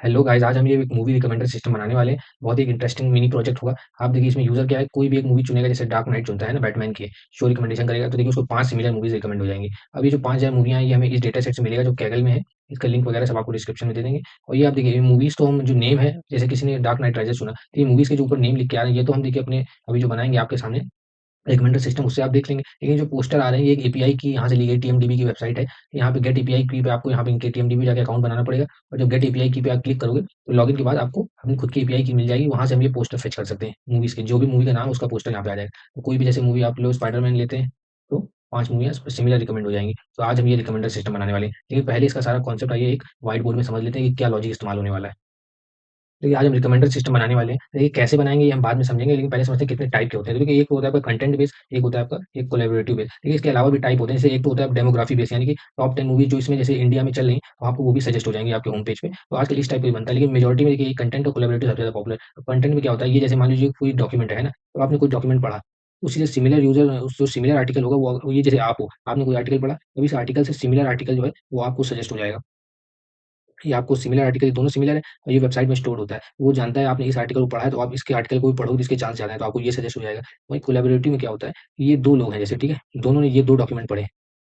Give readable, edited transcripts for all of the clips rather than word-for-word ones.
Hello guys, आज हम ये एक मूवी रिकमेंडर सिस्टम बनाने वाले हैं। बहुत ही एक इंटरेस्टिंग मिनी प्रोजेक्ट होगा। आप देखिए, इसमें यूजर क्या है, कोई भी एक मूवी चुनेगा, जैसे डार्क नाइट चुनता है ना बैटमैन की, शो रिकमेंडेशन करेगा, तो देखिए उसको 5 सिमिलर मूवीज रिकमेंड हो जाएंगी। अब ये जो 5000 मूवियां हैं, ये हमें इस डेटा सेट से मिलेगा जो कैगल में है। इसका लिंक वगैरह सब आपको डिस्क्रिप्शन में दे देंगे। और ये आप देखिए, मूवीज तो हम जो नेम है, जैसे किसी ने डार्क नाइट राइजर्स चुना, तो ये मूवीज के जो ऊपर नेम लिख के आ रहे हैं, ये तो हम देखिए अपने अभी जो बनाएंगे आपके सामने रिकमेंडर सिस्टम, उससे आप देख लेंगे। लेकिन जो पोस्टर आ रहे हैं, ये एक एपीआई की यहाँ से ली गई टीएमडीबी की वेबसाइट है। यहाँ पे गेट एपीआई की पे आपको यहाँ पे इनके टीएमडीबी जाके अकाउंट बनाना पड़ेगा। और जब गेट एपीआई की पे आप क्लिक करोगे, तो लॉगिन के बाद आपको अपनी खुद की एपीआई की मिल जाएगी। वहां से हम ये पोस्टर फेच कर सकते हैं मूवीज के, जो भी मूवी का नाम है उसका पोस्टर यहाँ पे आ जाएगा। तो कोई भी जैसे मूवी आप लो, स्पाइडरमैन लेते हैं, तो 5 मूवियाँ सिमिलर रिकमेंड हो जाएंगी। तो आज हम ये रिकमेंडर सिस्टम बनाने वाले हैं, लेकिन पहले इसका सारा कॉन्सेप्ट आइए एक व्हाइट बोर्ड में समझ लेते हैं कि क्या लॉजिक इस्तेमाल होने वाला है। देखिए, आज हम रिकमेंडर सिस्टम बनाने वाले हैं। देखिए कैसे बनाएँगे ये हम बाद में समझेंगे, लेकिन पहले समझते हैं कितने टाइप के होते हैं। तो देखिए, एक होता है आपका कंटेंट बेस, एक होता है आपका एक कोलैबोरेटिव बेस। देखिए इसके अलावा भी टाइप होते हैं। जैसे एक तो होता है डेमोग्राफी बेस, यानी कि टॉप 10 मूवीज़ जो इसमें जैसे इंडिया में चल रही हैं, तो आपको वो भी सजेस्ट हो जाएँगी आपके होम पेज पे। तो आजकल इस टाइप का ही बनता है, लेकिन मेजॉरिटी में देखिए कंटेंट और कोलैबोरेटिव सबसे ज़्यादा पॉपुलर है। कंटेंट में क्या होता है, ये जैसे मान लीजिए कोई डॉक्यूमेंट है ना, तो आपने कोई डॉक्यूमेंट पढ़ा, उसी से सिमिलर यूज़र उस जो सिमिलर आर्टिकल होगा वो ये जैसे आप हो, आपने कोई आर्टिकल पढ़ा, तो इस आर्टिकल से सिमिलर आर्टिकल जो है, वो आपको सजेस्ट हो जाएगा। ये आपको सिमिलर आर्टिकल दोनों सिमिलर है और ये वेबसाइट में स्टोर होता है। वो जानता है आपने इस आर्टिकल को पढ़ा है, तो आप इसके आर्टिकल को भी पढ़ोगे, इसके चांस ज़्यादा है, तो आपको ये सजेस्ट हो जाएगा। वहीं कोलैबोरेटिव में क्या होता है, ये 2 लोग हैं जैसे, ठीक है? दोनों ने ये 2 डॉक्यूमेंट पढ़े,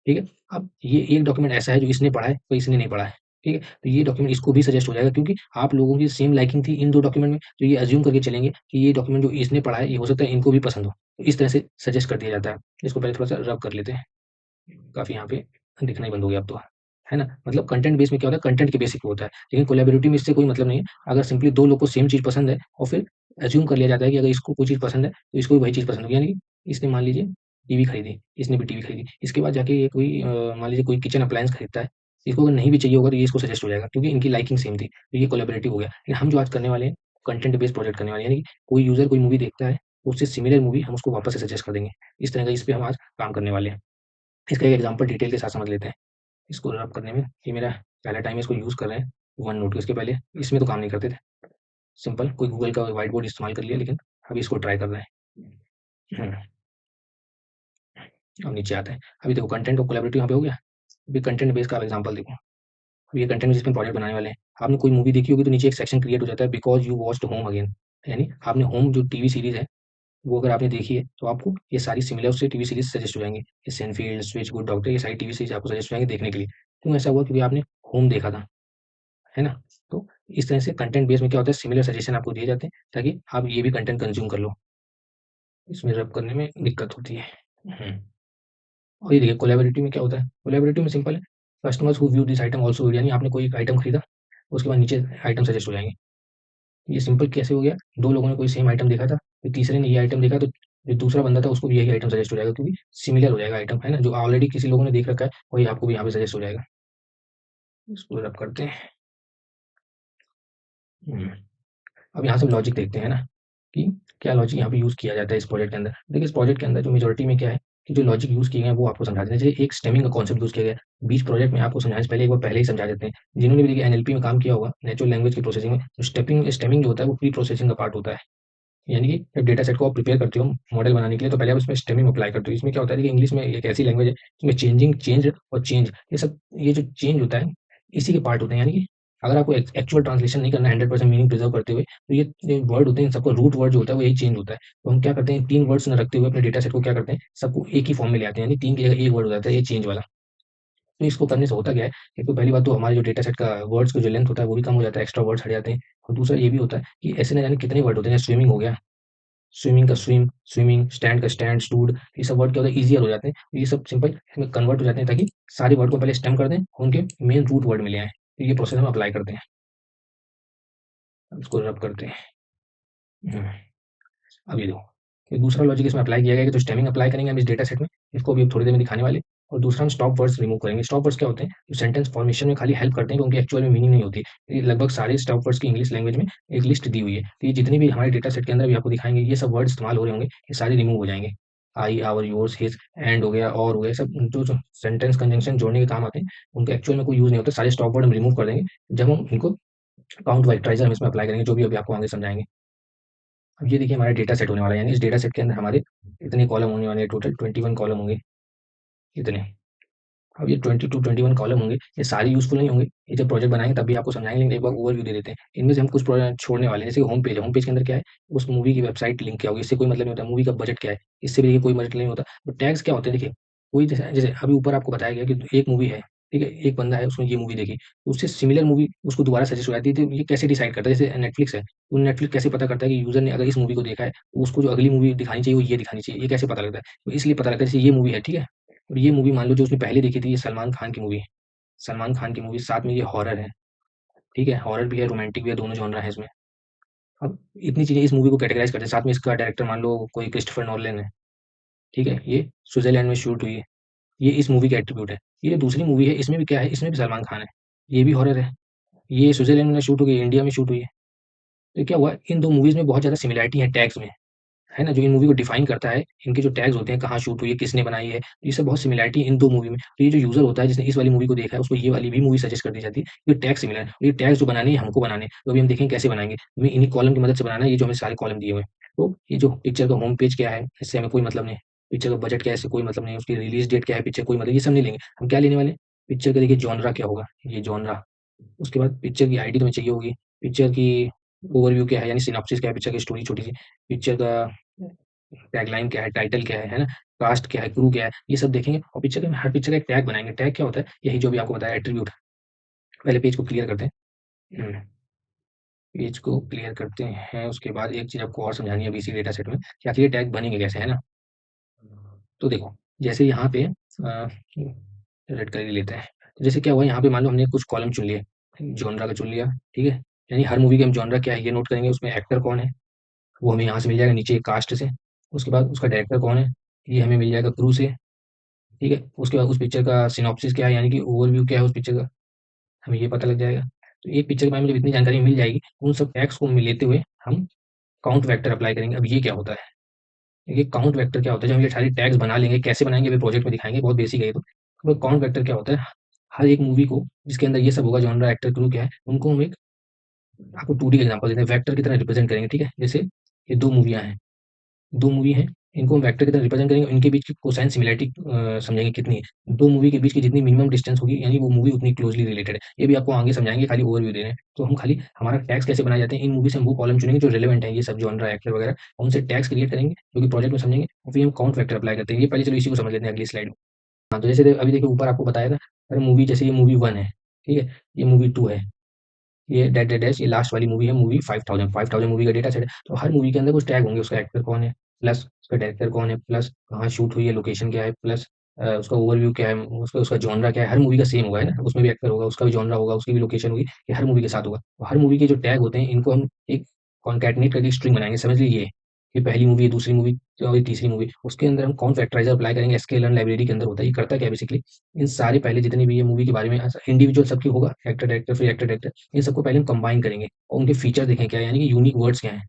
ठीक है? अब ये एक डॉक्यूमेंट ऐसा है जो इसने पढ़ा है, तो इसने नहीं पढ़ा है, ठीक है? तो ये डॉक्यूमेंट इसको भी सजेस्ट हो जाएगा, क्योंकि आप लोगों की सेम लाइकिंग थी इन 2 डॉक्यूमेंट में, तो ये अज़्यूम करके चलेंगे कि ये डॉक्यूमेंट जो इसने पढ़ा है, ये हो सकता है इनको भी पसंद हो। तो इस तरह से सजेस्ट कर दिया जाता है। इसको पहले थोड़ा-सा रब कर लेते हैं। काफ़ी यहाँ पे दिखना ही बंद हो गया अब तो, है ना? मतलब कंटेंट बेस में क्या होता है, कंटेंट के बेसिक पे होता है, लेकिन कोलैबोरेटिव में इससे कोई मतलब नहीं है। अगर सिंपली 2 लोग को सेम चीज़ पसंद है और फिर अज़्यूम कर लिया जाता है कि अगर इसको कोई चीज़ पसंद है, तो इसको भी वही चीज़ पसंद होगी। यानी कि इसने मान लीजिए टीवी खरीदी, इसने भी टीवी खरीदी, इसके बाद जाके ये कोई मान लीजिए कोई किचन अप्लायंस खरीदता है, इसको अगर नहीं भी चाहिए होगा, तो ये इसको सजेस्ट हो जाएगा, क्योंकि इनकी लाइकिंग सेम थी, तो ये कोलैबोरेटिव हो गया। लेकिन हम जो आज करने वाले हैं, कंटेंट बेस्ड प्रोजेक्ट करने वाले हैं, यानी कि कोई यूज़र कोई मूवी देखता है, तो उससे सिमिलर मूवी हम उसको वापस से सजेस्ट कर देंगे। इस तरह का इस पे हम आज काम करने वाले हैं। इसका एक एग्जांपल डिटेल के साथ समझ लेते हैं। इसको रब करने में ये मेरा पहला टाइम है इसको यूज़ कर रहे हैं, वन नोट। इसके पहले इसमें तो काम नहीं करते थे। सिंपल कोई गूगल का व्हाइट बोर्ड इस्तेमाल कर लिया, लेकिन अभी इसको ट्राई कर रहे हैं। अब नीचे आते हैं। अभी देखो कंटेंट और कोलैबोरेटिव यहाँ पे हो गया। अभी कंटेंट बेस का एग्जांपल देखो। अब ये कंटेंट जिसमें प्रोजेक्ट बनाने वाले हैं। आपने कोई मूवी देखी होगी, तो नीचे एक सेक्शन क्रिएट हो जाता है, because you watched home again. यानी आपने होम जो टीवी सीरीज़ है, वो अगर आपने देखी है, तो आपको ये सारी सिमिलर उससे टीवी सीरीज़ सजेस्ट हो जाएँगी। ये सेनफील्ड, स्विच, गुड डॉक्टर, ये सारी टीवी सीरीज़ आपको सजेस्ट हो जाएँगी देखने के लिए। क्यों ऐसा हुआ? क्योंकि आपने होम देखा था। है ना? तो इस तरह से कंटेंट बेस में क्या होता है, सिमिलर सजेशन आपको दिए जाते हैं, ताकि आप ये भी कंटेंट कंज़्यूम कर लो। इसमें रब करने में दिक्कत होती है। और ये देखिए कोलैबोरेटिव में क्या होता है, कोलैबोरेटिव में सिंपल है, customers who view this item also will, यानी आपने कोई एक आइटम खरीदा, उसके बाद नीचे आइटम सजेस्ट हो जाएँगे। ये सिंपल कैसे हो गया, 2 लोगों ने कोई सेम आइटम देखा था, फिर तीसरे ने ये आइटम देखा, तो जो दूसरा बंदा था उसको भी यही आइटम सजेस्ट हो जाएगा, क्योंकि सिमिलर हो जाएगा आइटम, है ना? जो ऑलरेडी किसी लोगों ने देख रखा है, वही आपको भी यहाँ पे सजेस्ट हो जाएगा। इसको रब करते हैं। हुँ। अब यहाँ से हम लॉजिक देखते हैं ना, कि क्या लॉजिक यहाँ पे यूज़ किया जाता है इस प्रोजेक्ट के अंदर। देखिए इस प्रोजेक्ट के अंदर जो मेजॉरिटी में क्या है, कि जो लॉजिक यूज़ किए गए हैं वो आपको समझा देते हैं। जैसे एक स्टेमिंग का कॉन्सेप्ट यूज़ किया गया है, बीच प्रोजेक्ट में आपको समझाने से पहले एक बार पहले ही समझा देते हैं। जिन्होंने भी देखिए एनएलपी में काम किया होगा, नेचुरल लैंग्वेज की प्रोसेसिंग में, तो स्टेमिंग जो होता है वो प्री प्रोसेसिंग का पार्ट होता है। यानी कि जब डेटा सेट को आप प्रिपेयर करते हो मॉडल बनाने के लिए, तो पहले आप उसमें स्टेमिंग अप्लाई करते हो। इसमें क्या होता है, देखिए इंग्लिश में एक ऐसी लैंग्वेज है जिसमें चेंज और चेंज, ये जो चेंज होता है, इसी के पार्ट होते हैं। यानी कि अगर आपको एक्चुअल ट्रांसलेशन नहीं करना है 100% मीनिंग प्रिजर्व करते हुए, तो ये वर्ड होते हैं, इन सबका रूट वर्ड जो होता है वो यही चेंज होता है। तो हम क्या करते हैं, 3 वर्ड्स ना रखते हुए अपने डेटा सेट को क्या करते हैं, सबको एक ही फॉर्म में ले आते हैं, यानी 3 की जगह 1 वर्ड हो जाता है, ये चेंज वाला। तो इसको करने से होता क्या है, एक तो पहली बात तो हमारे जो डेटा सेट का वर्ड्स का जो लेंथ होता है वो भी कम हो जाता है, एक्स्ट्रा वर्ड्स हट जाते हैं। और दूसरा ये भी होता है कि ऐसे ना जाने कितने वर्ड होते हैं, जैसे स्विमिंग हो गया, स्विमिंग का स्विमिंग, स्टैंड का स्टैंड, स्टूड, ये सब वर्ड क्या होता है, ईज़ियर हो जाते हैं। ये सब सिंपल इसमें कन्वर्ट हो जाते हैं, ताकि सारे वर्ड को पहले स्टेम कर दें, उनके मेन रूट वर्ड में ले आएँ। तो ये प्रोसेस हम अप्लाई करते हैं। अब इसको रब करते हैं। हुँ, अब ये देखो, ये दूसरा लॉजिक इसमें अप्लाई किया गया है कि जो स्टेमिंग अप्लाई करेंगे हम इस डेटा सेट में, इसको अभी थोड़ी देर में दिखाने वाले हैं। और दूसरा हम स्टॉप वर्ड्स रिमूव करेंगे। स्टॉप वर्ड्स क्या होते हैं, जो सेंटेंस फॉर्मेशन में खाली हेल्प करते हैं, उनकी एक्चुअल में मीनिंग नहीं होती। ये लगभग सारे स्टॉप वर्ड्स की इंग्लिश लैंग्वेज में एक लिस्ट दी हुई है। तो ये जितनी भी हमारे डेटा सेट के अंदर अभी आपको दिखाएँगे, ये सब वर्ड इस्तेमाल हो रहे होंगे, ये सारे रिमूव हो जाएँगे। आई, आवर, योर्स, हिज, एंड हो गया, और हो गया, सब जो सेंटेंस कंजंक्शन जोड़ने के काम आते हैं, उनका एक्चुअल में कोई यूज़ नहीं होता। सारे स्टॉप वर्ड हम रिमूव कर देंगे, जब हम इनको काउंट वैक्टराइज़र हम इसमें अप्लाई करेंगे, जो भी अभी आपको आगे समझाएँगे। अब ये देखिए हमारा डेटा सेट होने वाला है, यानी इस डेटा सेट के अंदर हमारे इतने कॉलम होने वाले हैं, टोटल 21 कॉलम होंगे, इतने। अब ये 22-21 कॉलम होंगे, ये सारे यूज़फुल नहीं होंगे। ये जब प्रोजेक्ट बनाएँगे तब भी आपको समझाएँगे, लेकिन एक बार ओवरव्यू दे देते हैं। इनमें से हम कुछ प्रोजेक्ट छोड़ने वाले हैं, जैसे होम पेज है, होम पेज के अंदर क्या है, उस मूवी की वेबसाइट लिंक क्या होगी, इससे कोई मतलब नहीं होता। मूवी का बजट क्या है, इससे भी देखिए कोई बजट नहीं होता। तो टैग्स क्या होते हैं देखिए, कोई जैसे जैसे अभी ऊपर आपको बताया गया कि एक मूवी है, ठीक है? एक बंदा है उसने ये मूवी देखी, तो उससे सिमिलर मूवी उसको दोबारा सजेस्ट हो जाती है, तो ये कैसे डिसाइड करता है? जैसे नेटफ्लिक्स है, तो नेटफ्लिक्स कैसे पता करता है कि यूज़र ने अगर इस मूवी को देखा है, तो उसको जो अगली मूवी दिखानी चाहिए वो ये दिखानी चाहिए, ये कैसे पता लगता है? तो इसलिए पता लगता है जैसे ये मूवी है, ठीक है? और ये मूवी मान लो जो उसने पहले देखी थी, ये सलमान खान की मूवी है। सलमान खान की मूवी साथ में ये हॉरर है, ठीक है? हॉरर भी है, रोमांटिक भी है, दोनों जॉनरा है इसमें। अब इतनी चीज़ें इस मूवी को कैटेगराइज़ करते हैं, साथ में इसका डायरेक्टर मान लो कोई क्रिस्टोफर नोलन है, ठीक है? ये स्विट्ज़रलैंड में शूट हुई है, ये इस मूवी का एट्रिब्यूट है। ये जो दूसरी मूवी है, इसमें भी क्या है, इसमें भी सलमान खान है, ये भी हॉरर है, ये स्विट्ज़रलैंड में शूट हो गई, इंडिया में शूट हुई है। तो क्या हुआ, इन 2 मूवीज़ में बहुत ज़्यादा सिमिलैरिटी है टैग्स में। है ना? जो इन मूवी को डिफाइन करता है, इनके जो टैग्स होते हैं, कहाँ शूट हुई है, किसने बनाई है, ये सब बहुत सिमिलैरिटी है इन 2 मूवी में। तो ये जो यूज़र होता है, जिसने इस वाली मूवी को देखा है, उसको ये वाली भी मूवी सजेस्ट कर दी जाती है। ये टैग सिमिलर है। ये टैग्स जो बनाने हैं, हमको बनाने हैं। तो अभी हम देखेंगे कैसे बनाएँगे। हमें इन्हीं कॉलम की मदद से बनाना है, ये जो हमें सारे कॉलम दिए हुए हैं। तो ये जो पिक्चर का होम पेज क्या है, इससे हमें कोई मतलब नहीं है। पिक्चर का बजट क्या है, इससे कोई मतलब नहीं है। उसकी रिलीज़ डेट क्या है, पिक्चर कोई मतलब ये सब नहीं लेंगे। हम क्या लेने वाले हैं? पिक्चर का देखिए जॉनरा क्या होगा, ये जॉनरा। उसके बाद पिक्चर की आईडी तो हमें चाहिए होगी। पिक्चर की ओवरव्यू क्या है, यानी सिनॉप्सिस क्या है, पिक्चर की स्टोरी छोटी-सी। पिक्चर का टैगलाइन क्या है, टाइटल क्या है ना? कास्ट क्या है, क्रू क्या है, ये सब देखेंगे और पिक्चर के हर पिक्चर का एक टैग बनाएँगे। टैग क्या होता है? यही जो अभी आपको बताया एट्रिब्यूट। पहले पेज को क्लियर करते हैं। पेज को क्लियर करते हैं, उसके बाद एक चीज़ आपको और समझानी है अभी इसी डेटा सेट में कि आखिर ये टैग बनेंगे कैसे, है ना? तो देखो, जैसे यहाँ पे रेड कलर ही लेते हैं। तो जैसे क्या हुआ यहाँ पे मान लो हमने कुछ कॉलम चुन लिए, जॉनरा का चुन लिया, ठीक है? यानी हर मूवी के हम जॉनरा क्या है ये नोट करेंगे, उसमें एक्टर कौन है, वो हमें यहाँ से मिल जाएगा नीचे कास्ट से। उसके बाद उसका डायरेक्टर कौन है, ये हमें मिल जाएगा क्रू से। ठीक है? उसके बाद उस पिक्चर का सिनॉप्सिस क्या है, यानी कि ओवरव्यू क्या है उस पिक्चर का, हमें ये पता लग जाएगा। तो एक पिक्चर के बारे में जब इतनी जानकारी मिल जाएगी, उन सब फैक्ट्स को लेते हुए हम काउंट वेक्टर अप्लाई करेंगे। अब ये क्या होता है? देखिए काउंट वेक्टर क्या होता है, जब हम ये सारे टैग्स बना लेंगे, कैसे बनाएँगे अभी प्रोजेक्ट में दिखाएँगे, बहुत बेसिक है ये तो। तो काउंट वेक्टर क्या होता है? हर एक मूवी को जिसके अंदर ये सब होगा, जॉनरा, एक्टर, क्रू क्या है, उनको हम एक आपको 2D का एग्ज़ाम्पल देते हैं, वेक्टर की तरह रिप्रेज़ेंट करेंगे, ठीक है? जैसे ये 2 मूवियाँ हैं। 2 मूवी हैं, इनको हम वेक्टर की तरह रिप्रेज़ेंट करेंगे, इनके बीच की कोसाइन सिमिलैरिटी समझेंगे कितनी है। 2 मूवी के बीच की जितनी मिनिमम डिस्टेंस होगी, यानी वो मूवी उतनी क्लोज़ली रिलेटेड है। ये भी आपको आगे समझाएँगे, खाली ओवरव्यू दे रहे हैं। तो हम खाली हमारा टैग्स कैसे बनाए जाते हैं, इन मूवी से हम वो कॉलम चुनेंगे जो रिलेवेंट है, ये सब जॉनरा, एक्टर वगैरह, उनसे टैग्स क्रिएट करेंगे, जो कि प्रोजेक्ट में समझेंगे और फिर हम काउंट वेक्टर अप्लाई करते हैं। ये पहले चलो इसी को समझ लेते हैं अगली स्लाइड में। हाँ, तो जैसे अभी देखिए ऊपर आपको बताया था, अगर मूवी जैसे ये मूवी 1 है, ठीक है? ये मूवी 2 है। ये डैश डैश डैश ये लास्ट वाली मूवी है, मूवी 5000 5000 मूवी का डेटा सेट है। तो हर मूवी के अंदर कुछ टैग होंगे, उसका एक्टर कौन है, प्लस उसका डायरेक्टर कौन है, प्लस कहाँ शूट हुई है, लोकेशन क्या है, प्लस उसका ओवरव्यू क्या है, उसका उसका जॉनरा क्या है। हर मूवी का सेम होगा, है ना? उसमें भी एक्टर होगा, उसका भी जॉनरा होगा, उसकी भी लोकेशन होगी, ये हर मूवी के साथ होगा। तो हर मूवी के जो टैग होते हैं, इनको हम एक कॉन्कैटनेट करके स्ट्रिंग बनाएँगे। समझ लीजिए ये पहली मूवी है, दूसरी मूवी और ये तीसरी मूवी। उसके अंदर हम कौन फैक्टराइज़र अप्लाई करेंगे, sklearn लाइब्रेरी के अंदर होता है। ये करता क्या है बेसिकली, इन सारे पहले जितनी भी ये मूवी के बारे में इंडिविजुअल सबकी होगा, एक्टर, डायरेक्टर, फिर एक्टर, डायरेक्टर, इन सबको पहले हम कंबाइन करेंगे और उनके फीचर देखें क्या है, यानी कि यूनिक वर्ड्स क्या हैं।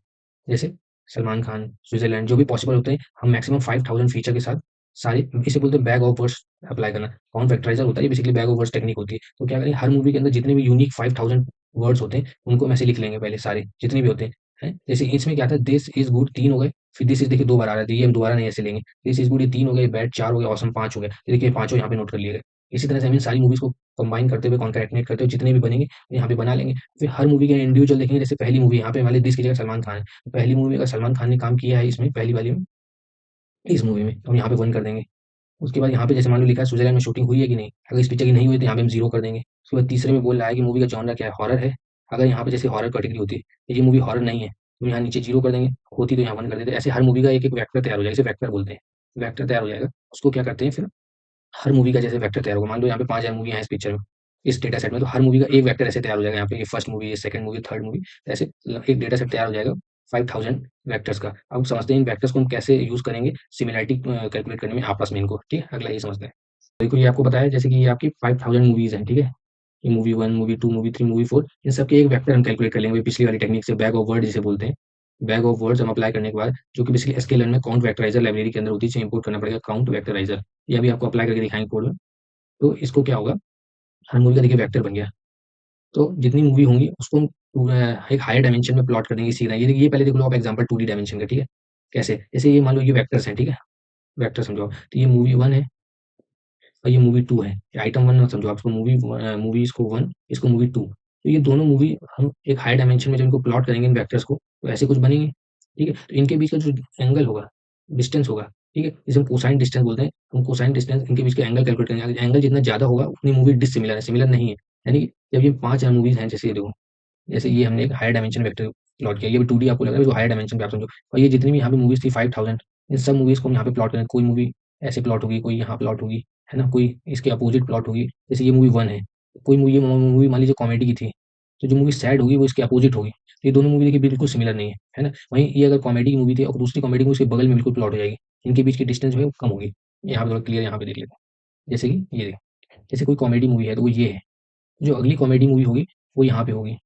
जैसे सलमान खान, स्विट्ज़रलैंड जो भी पॉसिबल होते हैं, हम मैक्सिमम 5000 फीचर के साथ सारे इसे बोलते हैं बैग ऑफ वर्ड्स अप्लाई करना। कौन फैक्टराइज़र होता है, ये basically bag of words technique होती है। तो क्या करेंगे, हर मूवी के अंदर जितने भी यूनिक 5000 वर्ड्स होते हैं, उनको हम ऐसे लिख लेंगे पहले सारे, जितने भी होते हैं। हैं? जैसे इसमें क्या था, दिस इज़ गुड 3 हो गए, फिर दिस इज़ देखिए 2 बार आ रहा है, तो ये हम दोबारा नहीं ऐसे लेंगे। दिस इज़ गुड ये 3 हो गए, बैड 4 हो गए, ऑसम 5 हो गए। ये देखिए पाँचों यहाँ पे नोट कर लिए गए। इसी तरह से हम इन सारी मूवीज़ को कंबाइन करते हुए, कॉन्कैटनेट करते हुए जितने भी बनेंगे, यहाँ पे बना लेंगे। फिर हर मूवी के इंडिविजुअल देखेंगे, जैसे पहली मूवी यहाँ पे मान लें दिस की जगह सलमान खान है। तो पहली मूवी में अगर सलमान खान ने काम किया है इसमें, पहली वाली में, इस मूवी में, तो हम यहाँ पे 1 कर देंगे। उसके बाद यहाँ पे जैसे मान लो लिखा है स्विट्ज़रलैंड में शूटिंग हुई है कि नहीं? अगर इस पिक्चर की नहीं हुई तो यहाँ पे हम 0 कर देंगे। उसके बाद तीसरे में बोल रहा है कि मूवी का जॉनरा क्या है? हॉरर है। अगर यहाँ पे जैसे हॉरर कैटेगरी होती है, तो ये मूवी हॉरर नहीं है, तो यहाँ नीचे 0 कर देंगे, होती तो यहाँ 1 कर देते। ऐसे हर मूवी का एक-एक वेक्टर तैयार हो जाएगा, इसे वेक्टर बोलते हैं। वेक्टर तैयार हो जाएगा, उसको क्या करते हैं फिर, हर मूवी का जैसे वेक्टर तैयार होगा, मान लो यहाँ पे 5000 मूवी हैं इस पिक्चर में, इस डेटा सेट में, तो हर मूवी का एक वेक्टर ऐसे तैयार हो जाएगा, यहाँ पे ये फर्स्ट मूवी, ये सेकंड मूवी, थर्ड मूवी, ऐसे एक डेटा सेट तैयार हो जाएगा 5000 वेक्टर्स का। अब समझते हैं इन वेक्टर्स को हम कैसे यूज़ करेंगे सिमिलैरिटी कैलकुलेट करने में आपस में इनको, ठीक है? अगला ये समझते हैं। देखो ये आपको बताया जैसे कि ये आपकी 5000 मूवीज़ हैं, ठीक है? ये मूवी 1, मूवी 2, मूवी 3, मूवी 4, इन सब के एक वेक्टर हम कैलकुलेट कर लेंगे वही पिछली वाली टेक्निक से, बैग ऑफ वर्ड जिसे बोलते हैं। बैग ऑफ वर्ड्स हम अप्लाई करने के बाद, जो कि बेसिकली sklearn में काउंट वेक्टराइज़र लाइब्रेरी के अंदर होती है, इसे इंपोर्ट करना पड़ेगा, काउंट वेक्टराइज़र। ये अभी आपको अप्लाई करके दिखाएँगे कोड में। तो इसको क्या होगा, हर मूवी का देखिए वेक्टर बन गया। तो जितनी मूवी होंगी उसको हम एक हायर डायमेंशन में प्लॉट कर देंगे सीधा। ये देखिए ये पहले देख लो आप एग्ज़ाम्पल 2D डायमेंशन का, ठीक है? कैसे? जैसे ये मान लो ये वेक्टर्स हैं, ठीक है? वेक्टर समझो आप। तो ये मूवी 1 है, और ये मूवी 2 है। ये आइटम 1 मत समझो आप इसको, मूवी इसको 1, इसको मूवी 2। तो ये दोनों मूवी हम एक हाई डायमेंशन में जब इनको प्लॉट करेंगे इन वेक्टर्स को, तो ऐसे कुछ बनेंगे, ठीक है? तो इनके बीच का जो एंगल होगा, डिस्टेंस होगा, ठीक है? जिसे हम कोसाइन डिस्टेंस बोलते हैं, हम कोसाइन डिस्टेंस इनके बीच का एंगल कैलकुलेट करेंगे। एंगल जितना ज़्यादा होगा उतनी मूवी डिसिमिलर है, सिमिलर नहीं है। यानी कि जब ये 5 मूवीज़ हैं, जैसे ये देखो, जैसे ये हमने एक हायर डायमेंशन वेक्टर प्लॉट किया, ये भी 2D आपको लग रहा है, तो हायर डायमेंशन पे आप समझो। और ये जितनी भी यहाँ पे मूवीज़ थी 5000, इन सब मूवीज़ को हम यहाँ पे प्लॉट करें, कोई मूवी ऐसे प्लॉट होगी, कोई यहाँ प्लॉट होगी, है ना? कोई इसके अपोजिट प्लॉट होगी, जैसे ये मूवी 1 है, कोई मूवी मान लीजिए कॉमेडी की थी, तो जो मूवी सैड होगी वो इसके अपोजिट होगी। तो ये दोनों मूवी देखिए बिल्कुल सिमिलर नहीं है ना? वहीं ये अगर कॉमेडी की मूवी थी और दूसरी कॉमेडी मूवी उसके बगल में बिल्कुल प्लॉट हो जाएगी, इनके बीच की डिस्टेंस जो है वो कम होगी। यहाँ पे थोड़ा क्लियर यहाँ पे देख लेते हैं, जैसे कि ये देखिए, जैसे कोई कॉमेडी मूवी है तो वो ये है, जो अगली कॉमेडी मूवी होगी वो यहाँ पे होगी।